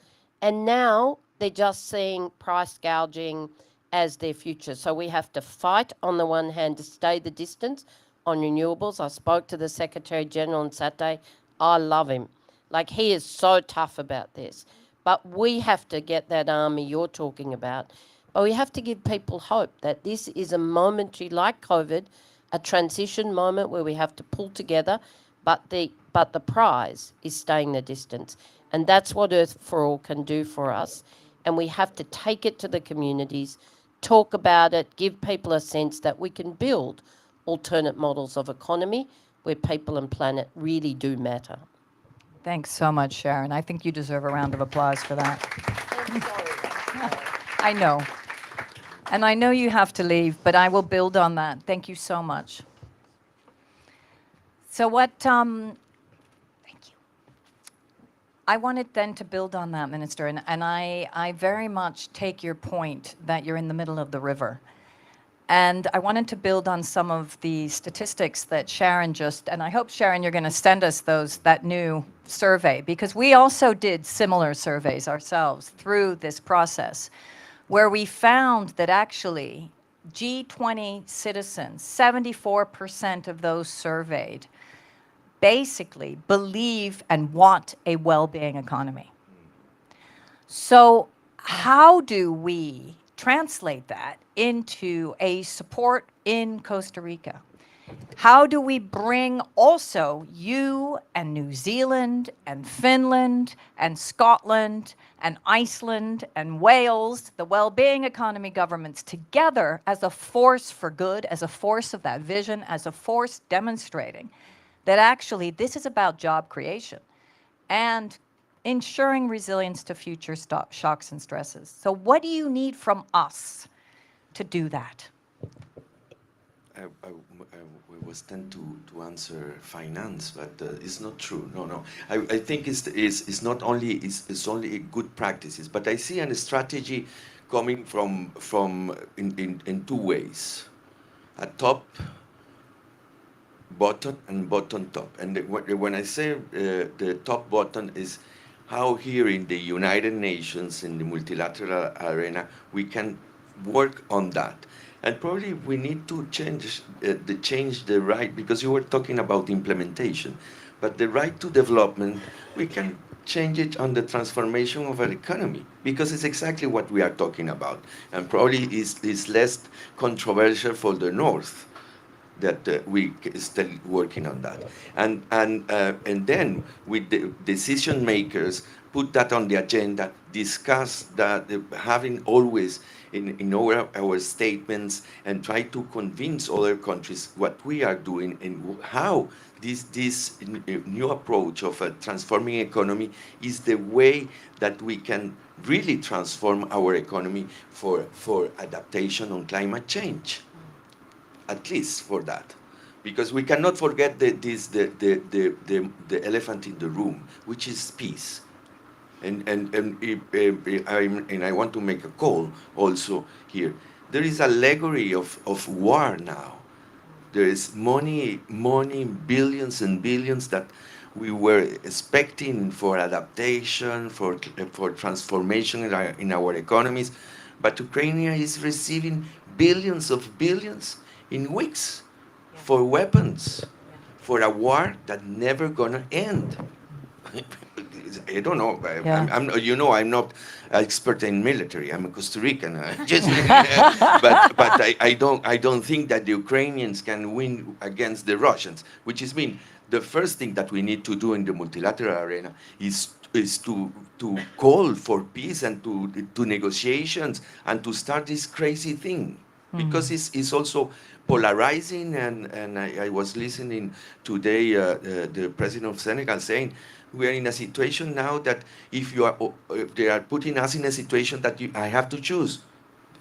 And now they're just seeing price gouging as their future. So we have to fight on the one hand to stay the distance on renewables. I spoke to the Secretary General on Saturday. I love him. Like, he is so tough about this. But we have to get that army you're talking about. But we have to give people hope that this is a momentary, like COVID, a transition moment where we have to pull together. But the prize is staying the distance. And that's what Earth for All can do for us. And we have to take it to the communities, talk about it, give people a sense that we can build alternate models of economy where people and planet really do matter. Thanks so much, Sharon. I think you deserve a round of applause for that. I know. And I know you have to leave, but I will build on that. Thank you so much. So thank you. I wanted then to build on that, Minister, and I very much take your point that you're in the middle of the river. And I wanted to build on some of the statistics that Sharon and I hope, Sharon, you're going to send us that new survey, because we also did similar surveys ourselves through this process, where we found that actually G20 citizens, 74% of those surveyed, basically believe and want a well-being economy. So how do we translate that into a support in Costa Rica? How do we bring also you and New Zealand and Finland and Scotland and Iceland and Wales, the well-being economy governments, together as a force for good, as a force of that vision, as a force demonstrating that actually this is about job creation and ensuring resilience to future shocks and stresses? So what do you need from us to do that? I was tend to answer finance, but it's not true. No. I think it's not only it's only good practices, but I see a strategy coming from in two ways: a top, bottom, and bottom top. And when I say the top bottom is how here in the United Nations, in the multilateral arena, we can work on that. And probably we need to change the right, because you were talking about implementation, but the right to development, we can change it on the transformation of our economy, because it's exactly what we are talking about, and probably is less controversial for the North, that we still working on that, and then with the decision makers put that on the agenda, discuss that, having always in our statements, and try to convince other countries what we are doing and how this new approach of a transforming economy is the way that we can really transform our economy for adaptation on climate change. At least for that, because we cannot forget the elephant in the room, which is peace. And I want to make a call also here. There is allegory of war now. There is money, billions and billions that we were expecting for adaptation, for transformation in our economies, but Ukraine is receiving billions of billions in weeks for weapons, for a war that never gonna end. I don't know. I'm not an expert in military. I'm a Costa Rican. But I don't think that the Ukrainians can win against the Russians. Which is mean the first thing that we need to do in the multilateral arena is to call for peace and to negotiations and to start this crazy thing, because it's also polarizing. And I was listening today the president of Senegal saying, we are in a situation now that if they are putting us in a situation that I have to choose.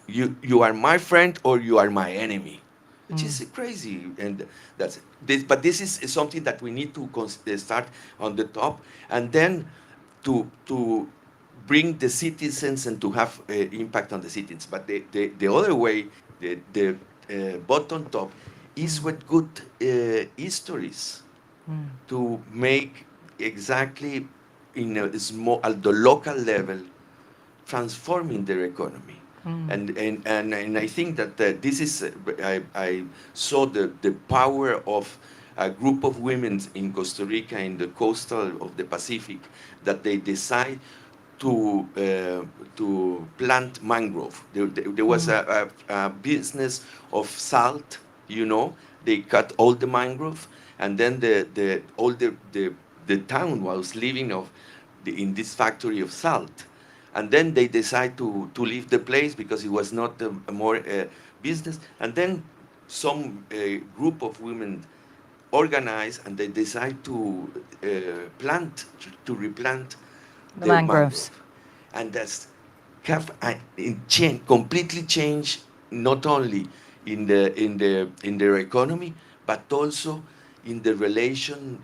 You are my friend or you are my enemy, which is crazy. And that's this. But this is something that we need to start on the top, and then to bring the citizens and to have impact on the citizens. But the other way, the bottom top, is with good histories to make exactly at the local level, transforming their economy. And I think that this is, I saw the power of a group of women in Costa Rica in the coastal of the Pacific that they decide to plant mangrove. There was a business of salt, you know. They cut all the mangrove, and then the town was living in this factory of salt. And then they decide to leave the place because it was not a more business. And then some group of women organize and they decide to replant The mangroves. mangrove. And that's completely changed not only in their economy, but also in the relation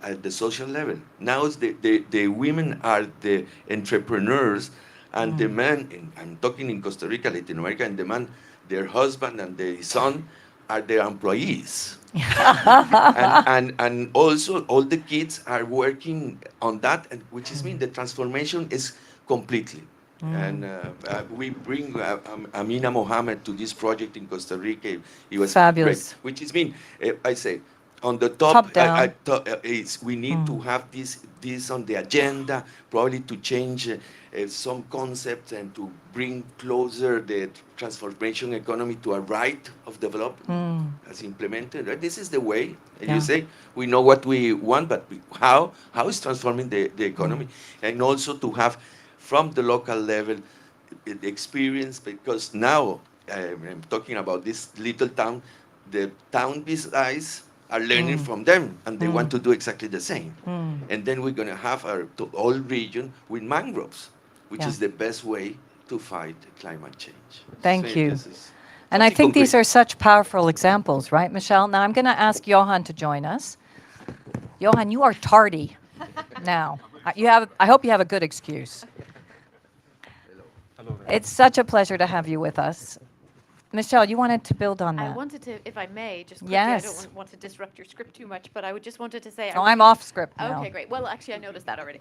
at the social level. Now the women are the entrepreneurs, and the men, I'm talking in Costa Rica, Latin America, and the man, their husband and their son are their employees. and also all the kids are working on that, which is mean the transformation is completely. And we bring Amina Mohammed to this project in Costa Rica. It was Fabulous. great, which is mean, I say, on the Top top, down. we need to have this on the agenda, probably to change some concepts and to bring closer the transformation economy to a right of development as implemented. Right? This is the way. And you say, we know what we want, but how is transforming the economy? And also to have from the local level the experience, because now I'm talking about this little town, the town guys are learning from them, and they want to do exactly the same. And then we're going to have our whole region with mangroves, which is the best way to fight climate change. Thank So you. this is And I something think these concrete. are such powerful examples, right, Michelle? Now I'm going to ask Johan to join us. Johan, you are tardy now. I hope you have a good excuse. It's such a pleasure to have you with us. Michelle, you wanted to build on I that. wanted to, if I may, just quickly, I Yes. don't want to disrupt your script too much, but I would just wanted to say. No, I'm off script now. Okay, great. Well, actually, I noticed that already.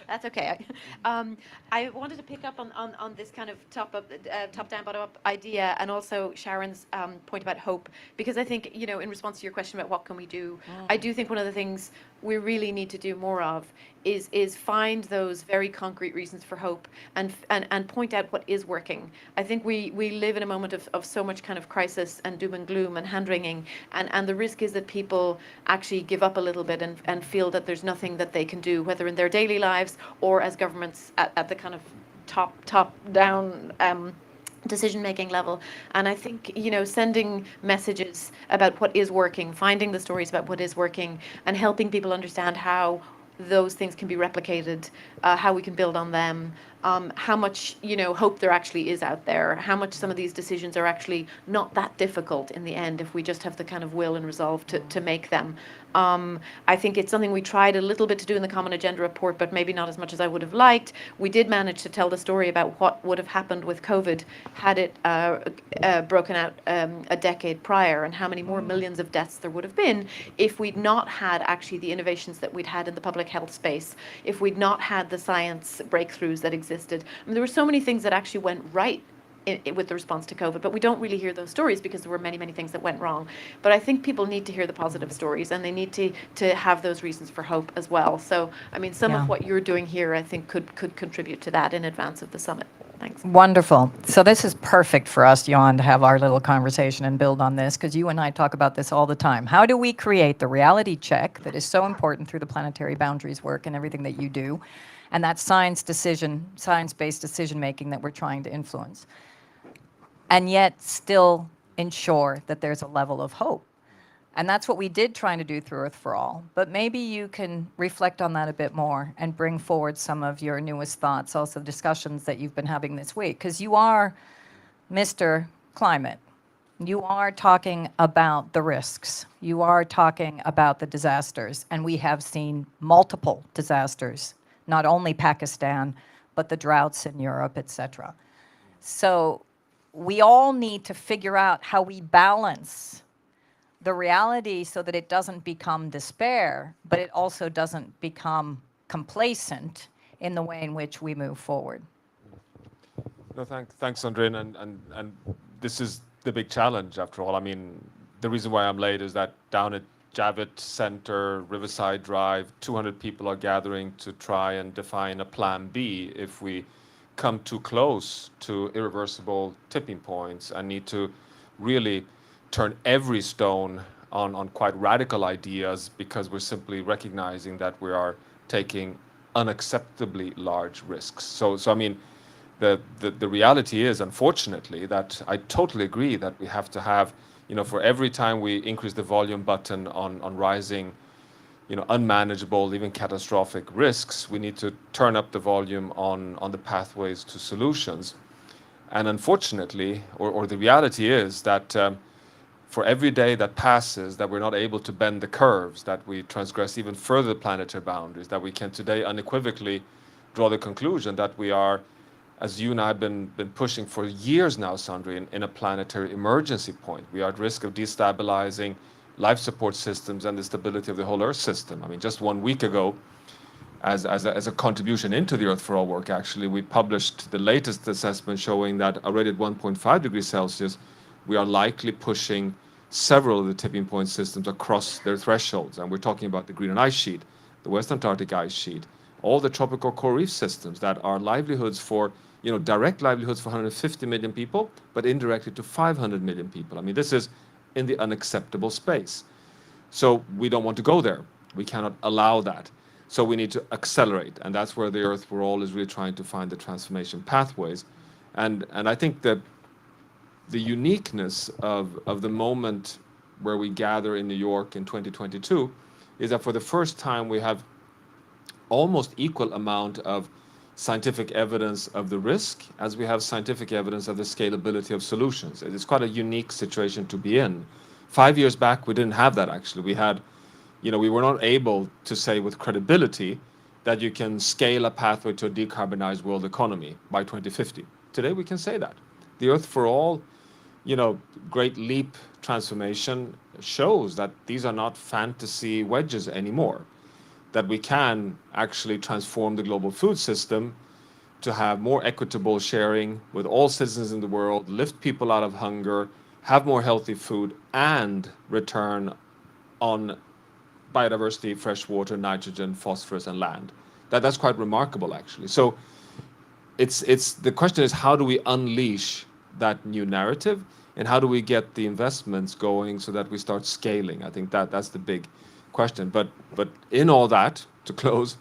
That's okay. I wanted to pick up on this kind of top-down, bottom-up idea, and also Sharon's point about hope, because I think, in response to your question about what can we do, I do think one of the things we really need to do more of is find those very concrete reasons for hope and point out what is working. I think we live in a moment of so much kind of crisis and doom and gloom and hand-wringing, and the risk is that people actually give up a little bit and feel that there's nothing that they can do, whether in their daily lives or as governments at the kind of top-down decision-making level. And I think, sending messages about what is working, finding the stories about what is working, and helping people understand how those things can be replicated, how we can build on them, how much, hope there actually is out there, how much some of these decisions are actually not that difficult in the end if we just have the kind of will and resolve to make them. I think it's something we tried a little bit to do in the Common Agenda report, but maybe not as much as I would have liked. We did manage to tell the story about what would have happened with COVID had it broken out a decade prior, and how many more millions of deaths there would have been if we'd not had actually the innovations that we'd had in the public health space, if we'd not had the science breakthroughs that existed. I mean, there were so many things that actually went right with the response to COVID, but we don't really hear those stories because there were many, many things that went wrong. But I think people need to hear the positive stories, and they need to have those reasons for hope as well. So, I mean, some of what you're doing here, I think, could contribute to that in advance of the summit. Thanks. Wonderful. So this is perfect for us, Johan, to have our little conversation and build on this, because you and I talk about this all the time. How do we create the reality check that is so important through the planetary boundaries work and everything that you do, and that science-based decision-making that we're trying to influence, and yet still ensure that there's a level of hope? And that's what we did trying to do through Earth for All. But maybe you can reflect on that a bit more and bring forward some of your newest thoughts, also discussions that you've been having this week, because you are Mr. Climate. You are talking about the risks. You are talking about the disasters. And we have seen multiple disasters, not only Pakistan, but the droughts in Europe, etc. So we all need to figure out how we balance the reality so that it doesn't become despair, but it also doesn't become complacent in the way in which we move forward. No, thanks, Andreen, and this is the big challenge after all. I mean, the reason why I'm late is that down at Javits Center, Riverside Drive, 200 people are gathering to try and define a plan B if we come too close to irreversible tipping points and need to really turn every stone on quite radical ideas, because we're simply recognizing that we are taking unacceptably large risks. So I mean, the reality is, unfortunately, that I totally agree that we have to have, for every time we increase the volume button on rising, unmanageable, even catastrophic risks, we need to turn up the volume on the pathways to solutions. And unfortunately, or the reality is that for every day that passes that we're not able to bend the curves, that we transgress even further planetary boundaries, that we can today unequivocally draw the conclusion that we are, as you and I have been pushing for years now, Sandrine, in a planetary emergency point. We are at risk of destabilizing life support systems and the stability of the whole Earth system. I mean, just 1 week ago, as a contribution into the Earth for All work, actually, we published the latest assessment showing that already at 1.5 degrees Celsius, we are likely pushing several of the tipping point systems across their thresholds. And we're talking about the Greenland ice sheet, the West Antarctic ice sheet, all the tropical coral reef systems that are livelihoods for, direct livelihoods for 150 million people, but indirectly to 500 million people. I mean, this is in the unacceptable space. So we don't want to go there. We cannot allow that. So we need to accelerate. And that's where the Earth for All is really trying to find the transformation pathways. And I think that the uniqueness of the moment where we gather in New York in 2022 is that for the first time we have almost equal amount of scientific evidence of the risk as we have scientific evidence of the scalability of solutions. It is quite a unique situation to be in. 5 years back, we didn't have that actually. We had, we were not able to say with credibility that you can scale a pathway to a decarbonized world economy by 2050. Today we can say that. The Earth for All, Great Leap transformation shows that these are not fantasy wedges anymore, that we can actually transform the global food system to have more equitable sharing with all citizens in the world, lift people out of hunger, have more healthy food, and return on biodiversity, fresh water, nitrogen, phosphorus, and land. That's quite remarkable, actually. So it's the question is, how do we unleash that new narrative, and how do we get the investments going so that we start scaling? I think that's the big question. But in all that, to close,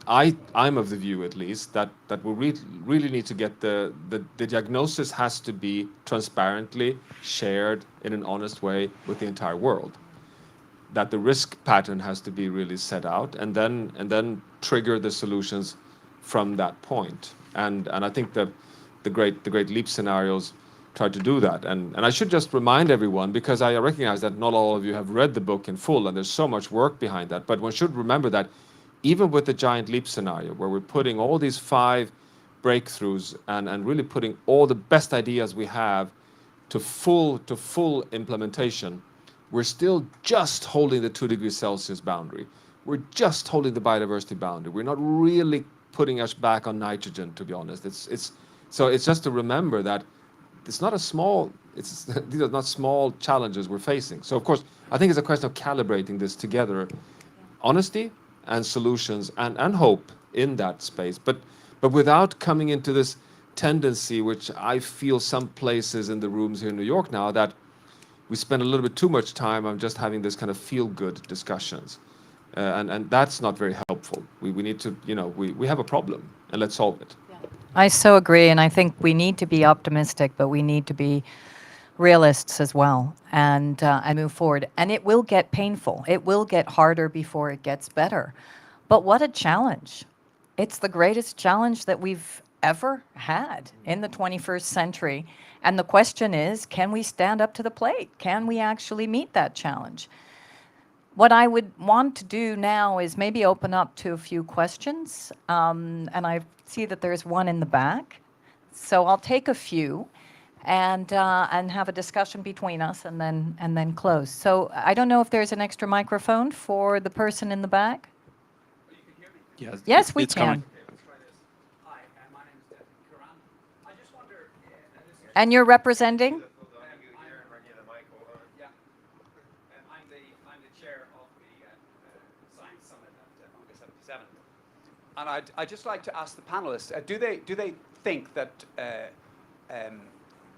I'm of the view, at least, that we really need to get the diagnosis has to be transparently shared in an honest way with the entire world. That the risk pattern has to be really set out, and then trigger the solutions from that point. And I think the great leap scenarios try to do that. And I should just remind everyone, because I recognize that not all of you have read the book in full, and there's so much work behind that. But one should remember that even with the giant leap scenario, where we're putting all these 5 breakthroughs and really putting all the best ideas we have to full implementation, we're still just holding the 2 degrees Celsius boundary. We're just holding the biodiversity boundary. We're not really putting us back on nitrogen, to be honest. So it's just to remember that it's not these are not small challenges we're facing. So of course, I think it's a question of calibrating this together, honesty and solutions and hope in that space, but without coming into this tendency, which I feel some places in the rooms here in New York now, that we spend a little bit too much time on just having this kind of feel-good discussions. And that's not very helpful. We need to, we have a problem, and let's solve it. I so agree, and I think we need to be optimistic, but we need to be realists as well, and move forward. And it will get painful. It will get harder before it gets better. But what a challenge. It's the greatest challenge that we've ever had in the 21st century. And the question is, can we stand up to the plate? Can we actually meet that challenge? What I would want to do now is maybe open up to a few questions. And I see that there's one in the back. So I'll take a few and have a discussion between us and then close. So I don't know if there's an extra microphone for the person in the back. Yes, we can. Coming. Hi, my name is Devin Curran. I just wonder, And you're representing? yeah, chair of the Science Summit at UNGA 77. And I'd just like to ask the panelists, do they think that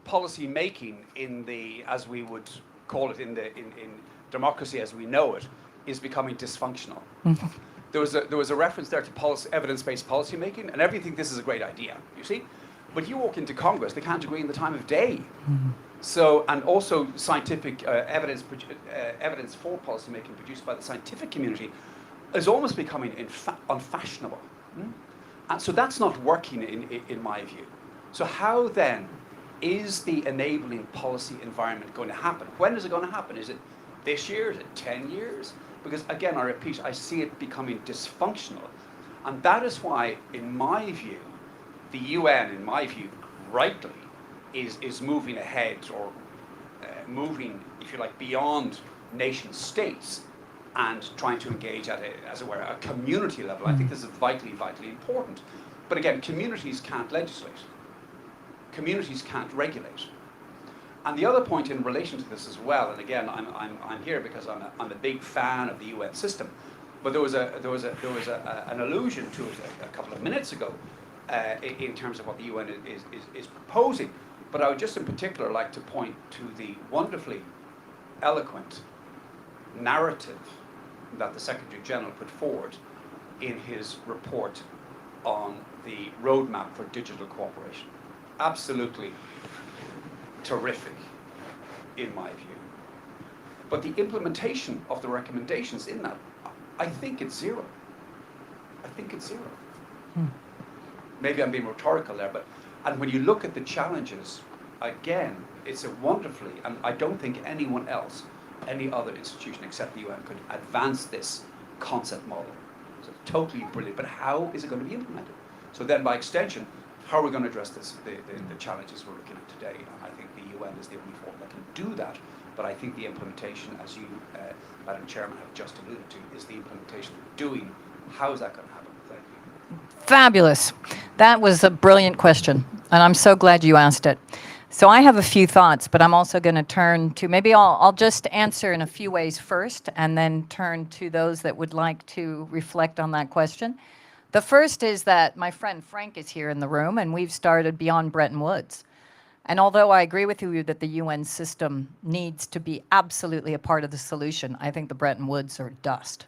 policy making in the, as we would call it, in democracy as we know it, is becoming dysfunctional? There was a reference there to evidence-based policy making, and everything this is a great idea, you see? But you walk into Congress, they can't agree on the time of day. So, and also scientific evidence for policy making produced by the scientific community is almost becoming unfashionable. And so that's not working in my view. So how then is the enabling policy environment going to happen? When is it going to happen? Is it this year? Is it 10 years? Because again, I repeat, I see it becoming dysfunctional. And that is why, in my view, the UN, in my view, rightly, is moving ahead, or moving, if you like, beyond nation states and trying to engage at as it were, a community level. I think this is vitally, vitally important. But again, communities can't legislate. Communities can't regulate. And the other point in relation to this as well, and again, I'm here because I'm a big fan of the UN system, but there was an allusion to it a couple of minutes ago in terms of what the UN is proposing. But I would just in particular like to point to the wonderfully eloquent narrative that the Secretary General put forward in his report on the roadmap for digital cooperation. Absolutely terrific, in my view. But the implementation of the recommendations in that, I think it's zero. I think it's zero. Maybe I'm being rhetorical there, and when you look at the challenges, again, it's a wonderfully, and I don't think anyone else, any other institution except the UN could advance this concept model. So totally brilliant, but how is it going to be implemented? So then by extension, how are we going to address this, the challenges we're looking at today? And I think the UN is the only forum that can do that, but I think the implementation, as you, Madam Chairman, have just alluded to, is the implementation of doing. How is that going to happen? Thank you. Fabulous. That was a brilliant question, and I'm so glad you asked it. So I have a few thoughts, but I'm also going to turn to, maybe I'll just answer in a few ways first, and then turn to those that would like to reflect on that question. The first is that my friend Frank is here in the room, and we've started Beyond Bretton Woods. And although I agree with you that the UN system needs to be absolutely a part of the solution, I think the Bretton Woods are dust.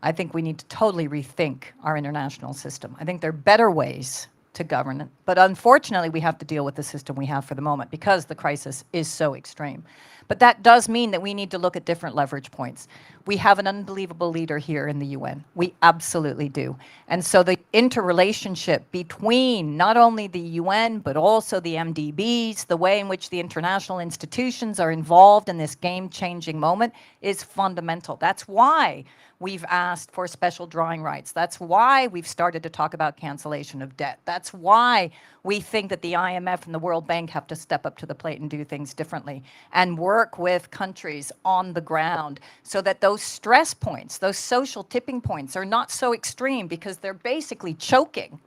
I think we need to totally rethink our international system. I think there are better ways to govern it. But unfortunately, we have to deal with the system we have for the moment because the crisis is so extreme. But that does mean that we need to look at different leverage points. We have an unbelievable leader here in the UN. We absolutely do. And so the interrelationship between not only the UN, but also the MDBs, the way in which the international institutions are involved in this game-changing moment is fundamental. That's why we've asked for special drawing rights. That's why we've started to talk about cancellation of debt. That's why we think that the IMF and the World Bank have to step up to the plate and do things differently and work with countries on the ground so that those stress points, those social tipping points are not so extreme because they're basically choking,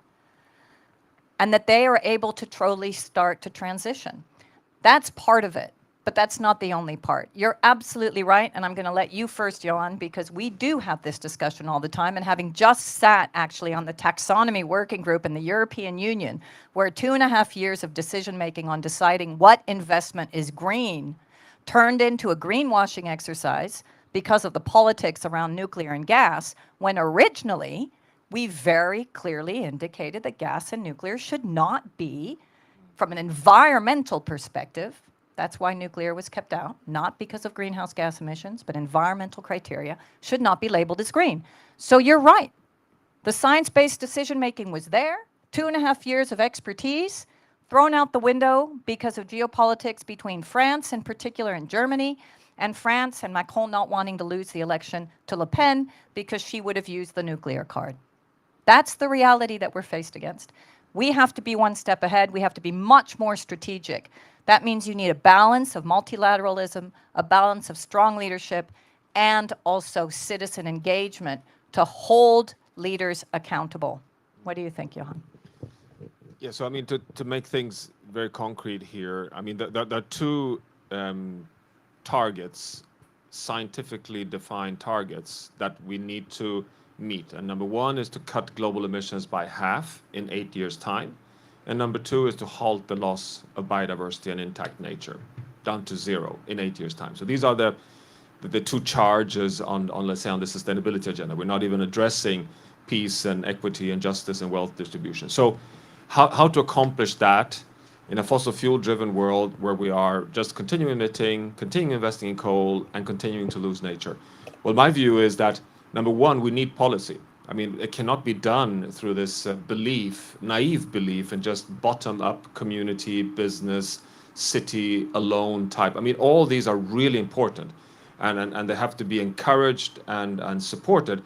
and that they are able to truly start to transition. That's part of it. But that's not the only part. You're absolutely right, and I'm going to let you first, Johan, because we do have this discussion all the time, and having just sat actually on the taxonomy working group in the European Union, where 2.5 years of decision-making on deciding what investment is green turned into a greenwashing exercise because of the politics around nuclear and gas, when originally we very clearly indicated that gas and nuclear should not be, from an environmental perspective, that's why nuclear was kept out, not because of greenhouse gas emissions, but environmental criteria, should not be labeled as green. So you're right. The science-based decision-making was there, 2.5 years of expertise, thrown out the window because of geopolitics between France in particular and Germany, and France and Macron not wanting to lose the election to Le Pen because she would have used the nuclear card. That's the reality that we're faced against. We have to be one step ahead. We have to be much more strategic. That means you need a balance of multilateralism, a balance of strong leadership, and also citizen engagement to hold leaders accountable. What do you think, Johan? Yeah, so I mean, to make things very concrete here, I mean, there are two targets scientifically defined targets that we need to meet. And number one is to cut global emissions by half in 8 years' time. And number two is to halt the loss of biodiversity and intact nature down to zero in 8 years' time. So these are the two charges on, let's say, on the sustainability agenda. We're not even addressing peace and equity and justice and wealth distribution. So how to accomplish that in a fossil fuel driven world where we are just continuing emitting, continuing investing in coal, and continuing to lose nature? Well, my view is that, number one, we need policy. I mean, it cannot be done through this naive belief in just bottom-up community, business, city alone type. I mean, all these are really important, and they have to be encouraged and supported.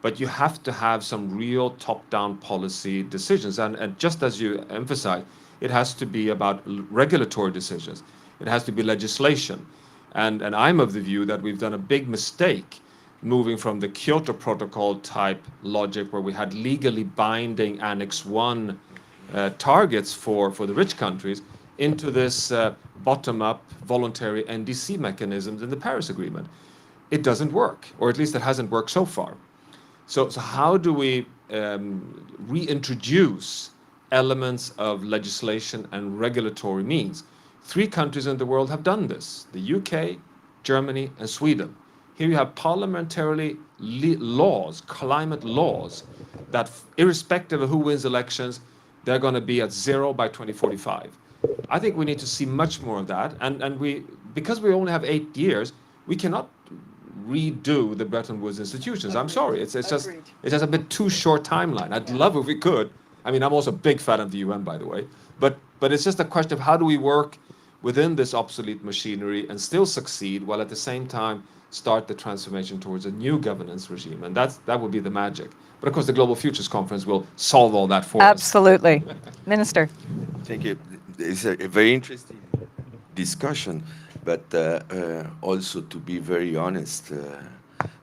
But you have to have some real top-down policy decisions. And just as you emphasize, it has to be about regulatory decisions. It has to be legislation. And I'm of the view that we've done a big mistake moving from the Kyoto Protocol type logic where we had legally binding Annex 1 targets for the rich countries into this bottom-up voluntary NDC mechanisms in the Paris Agreement. It doesn't work, or at least it hasn't worked so far. So how do we reintroduce elements of legislation and regulatory means? 3 countries in the world have done this: the UK, Germany, and Sweden. Here you have parliamentarily laws, climate laws, that irrespective of who wins elections, they're going to be at zero by 2045. I think we need to see much more of that. And because we only have 8 years, we cannot redo the Bretton Woods institutions. I'm sorry, it's just a bit too short timeline. I'd love if we could. I mean, I'm also a big fan of the UN, by the way. But it's just a question of how do we work within this obsolete machinery and still succeed while at the same time start the transformation towards a new governance regime. And that would be the magic. But of course, the Global Futures Conference will solve all that for us. Absolutely. Minister. Thank you. It's a very interesting discussion, but also, to be very honest,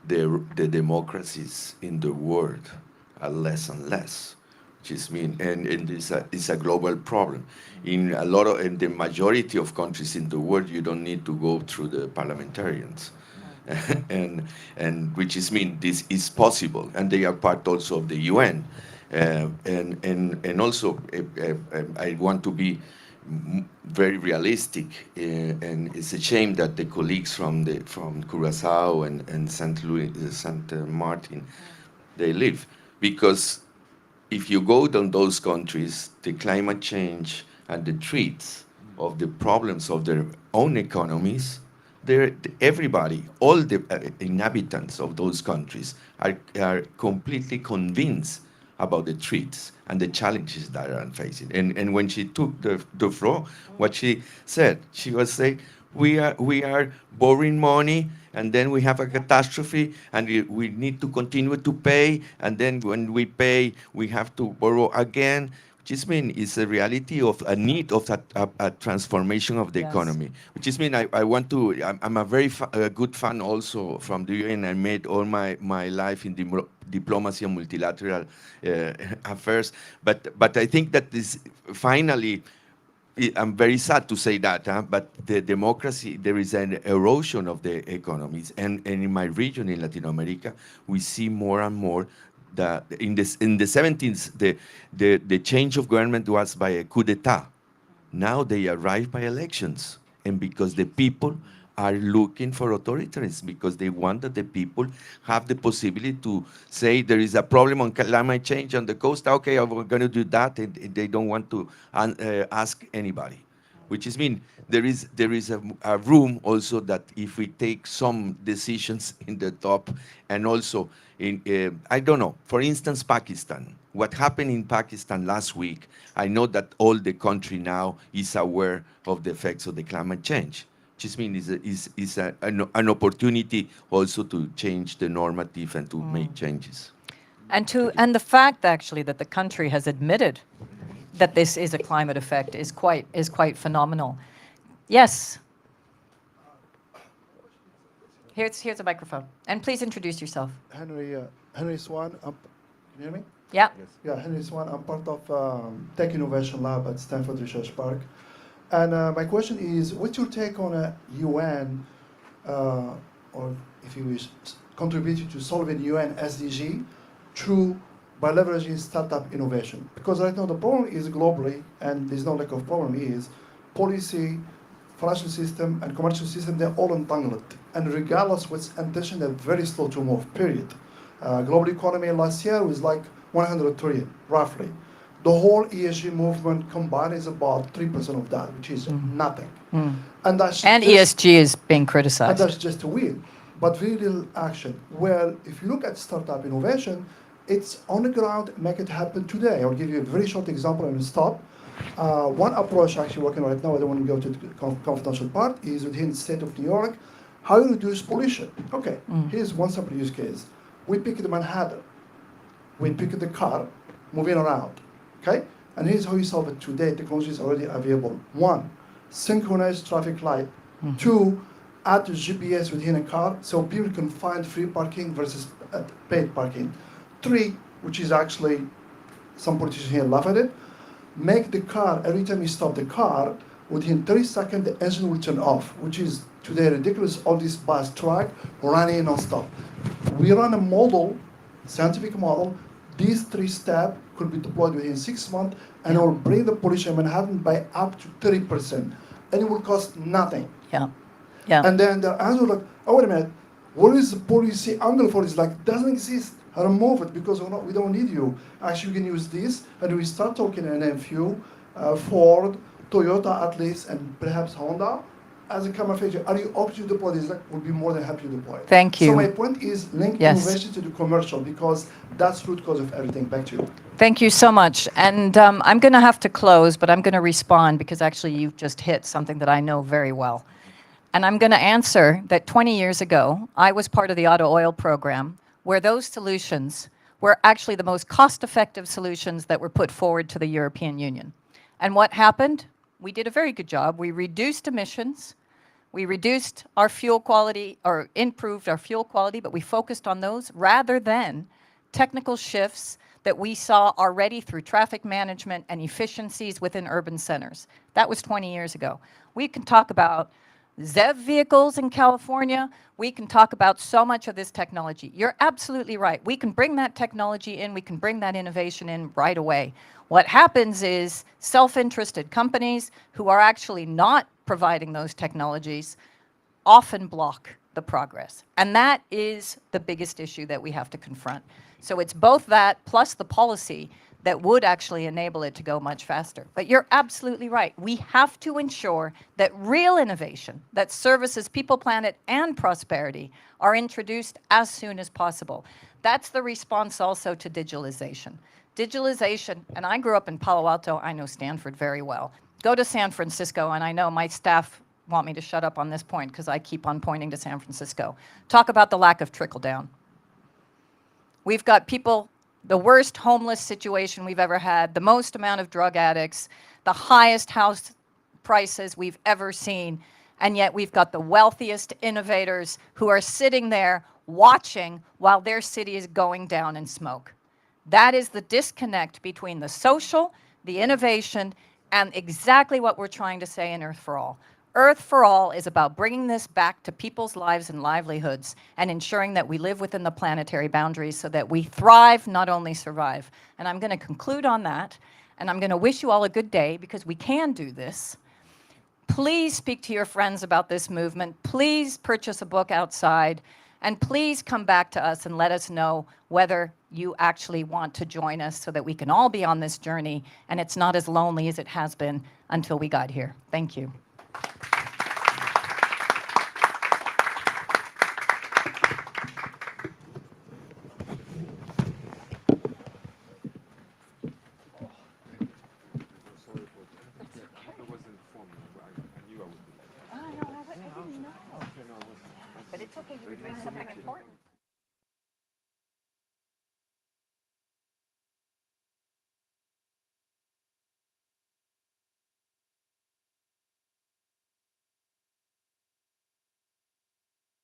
the democracies in the world are less and less, which is and it's a global problem. In the majority of countries in the world, you don't need to go through the parliamentarians. and which is this is possible, and they are part also of the UN, and also I want to be very realistic, and it's a shame that the colleagues from Curacao and Saint Martin, they leave, because if you go down those countries, the climate change and the threats of the problems of their own economies, everybody, all the inhabitants of those countries are completely convinced about the threats and the challenges that are facing. And when she took the floor, what she said, she was saying, we are borrowing money, and then we have a catastrophe, and we need to continue to pay, and then when we pay, we have to borrow again. Which is is a reality of a need of a transformation of the economy. Which is I want to. I'm a very good fan also from the UN. I made all my life in diplomacy and multilateral affairs. But I think that this finally. I'm very sad to say that, but the democracy, there is an erosion of the economies, and in my region in Latin America, we see more and more that in the 70s, the change of government was by a coup d'etat. Now they arrive by elections, and because the people are looking for authoritarianism, because they want that the people have the possibility to say there is a problem on climate change on the coast. Okay, we're going to do that, and they don't want to ask anybody. Which is there is a room also that if we take some decisions in the top, and also in I don't know, for instance, Pakistan. What happened in Pakistan last week, I know that all the country now is aware of the effects of the climate change. Which is an opportunity also to change the normative and to make changes. And the fact actually that the country has admitted that this is a climate effect is quite phenomenal. Yes. Here's a microphone, and please introduce yourself. Henry Swan. Can you hear me? Yeah. Yes. Yeah, Henry Swan. I'm part of Tech Innovation Lab at Stanford Research Park. And my question is, what's your take on a UN or if you wish, contributed to solving UN SDG through by leveraging startup innovation. Because right now the problem is globally, and there's no lack of problem, is policy, financial system, and commercial system, they're all entangled. And regardless what's intention, they're very slow to move, period. Global economy last year was like 100 trillion, roughly. The whole ESG movement combined is about 3% of that, which is nothing. And that's ESG is being criticized. And that's just a win, but very little action. Well, if you look at startup innovation, it's on the ground, make it happen today. I'll give you a very short example and stop. One approach actually working right now, I don't want to go to the confidential part, is within the state of New York, how you reduce pollution. Okay, here's one simple use case. We pick the Manhattan, we pick the car, moving around, okay? And here's how you solve it today. Technology is already available. One, synchronize traffic light. Two, add the GPS within a car so people can find free parking versus paid parking. Three, which is actually, some politicians here laugh at it, make the car, every time you stop the car, within 30 seconds the engine will turn off, which is today ridiculous, all this bus track running non-stop. We run a model, scientific model, these 3 steps could be deployed within 6 months and it will bring the pollution in Manhattan by up to 30%. And it will cost nothing. And then the answer like, oh wait a minute, what is the policy angle for this? Like, doesn't exist. Remove it because we don't need you. Actually, we can use this, and we start talking and then few, Ford, Toyota at least, and perhaps Honda as a car manufacturer. Are you open to deploy this? Like, we'll be more than happy to deploy it. Thank you. So my point is link innovation to the commercial because that's root cause of everything. Back to you. Thank you so much. And I'm going to have to close, but I'm going to respond because actually you've just hit something that I know very well. And I'm going to answer that 20 years ago, I was part of the auto oil program where those solutions were actually the most cost-effective solutions that were put forward to the European Union. And what happened? We did a very good job. We reduced emissions. We reduced our fuel quality, or improved our fuel quality, but we focused on those rather than technical shifts that we saw already through traffic management and efficiencies within urban centers. That was 20 years ago. We can talk about ZEV vehicles in California. We can talk about so much of this technology. You're absolutely right. We can bring that technology in. We can bring that innovation in right away. What happens is self-interested companies who are actually not providing those technologies often block the progress. And that is the biggest issue that we have to confront. So it's both that plus the policy that would actually enable it to go much faster. But you're absolutely right. We have to ensure that real innovation that services people, planet, and prosperity are introduced as soon as possible. That's the response also to digitalization. Digitalization, and I grew up in Palo Alto, I know Stanford very well. Go to San Francisco, and I know my staff want me to shut up on this point because I keep on pointing to San Francisco. Talk about the lack of trickle-down. We've got people, the worst homeless situation we've ever had, the most amount of drug addicts, the highest house prices we've ever seen, and yet we've got the wealthiest innovators who are sitting there watching while their city is going down in smoke. That is the disconnect between the social, the innovation, and exactly what we're trying to say in Earth for All. Earth for All is about bringing this back to people's lives and livelihoods and ensuring that we live within the planetary boundaries so that we thrive, not only survive. And I'm going to conclude on that, and I'm going to wish you all a good day because we can do this. Please speak to your friends about this movement. Please purchase a book outside, and please come back to us and let us know whether you actually want to join us so that we can all be on this journey and it's not as lonely as it has been until we got here. Thank you. But it's okay, you were doing something important.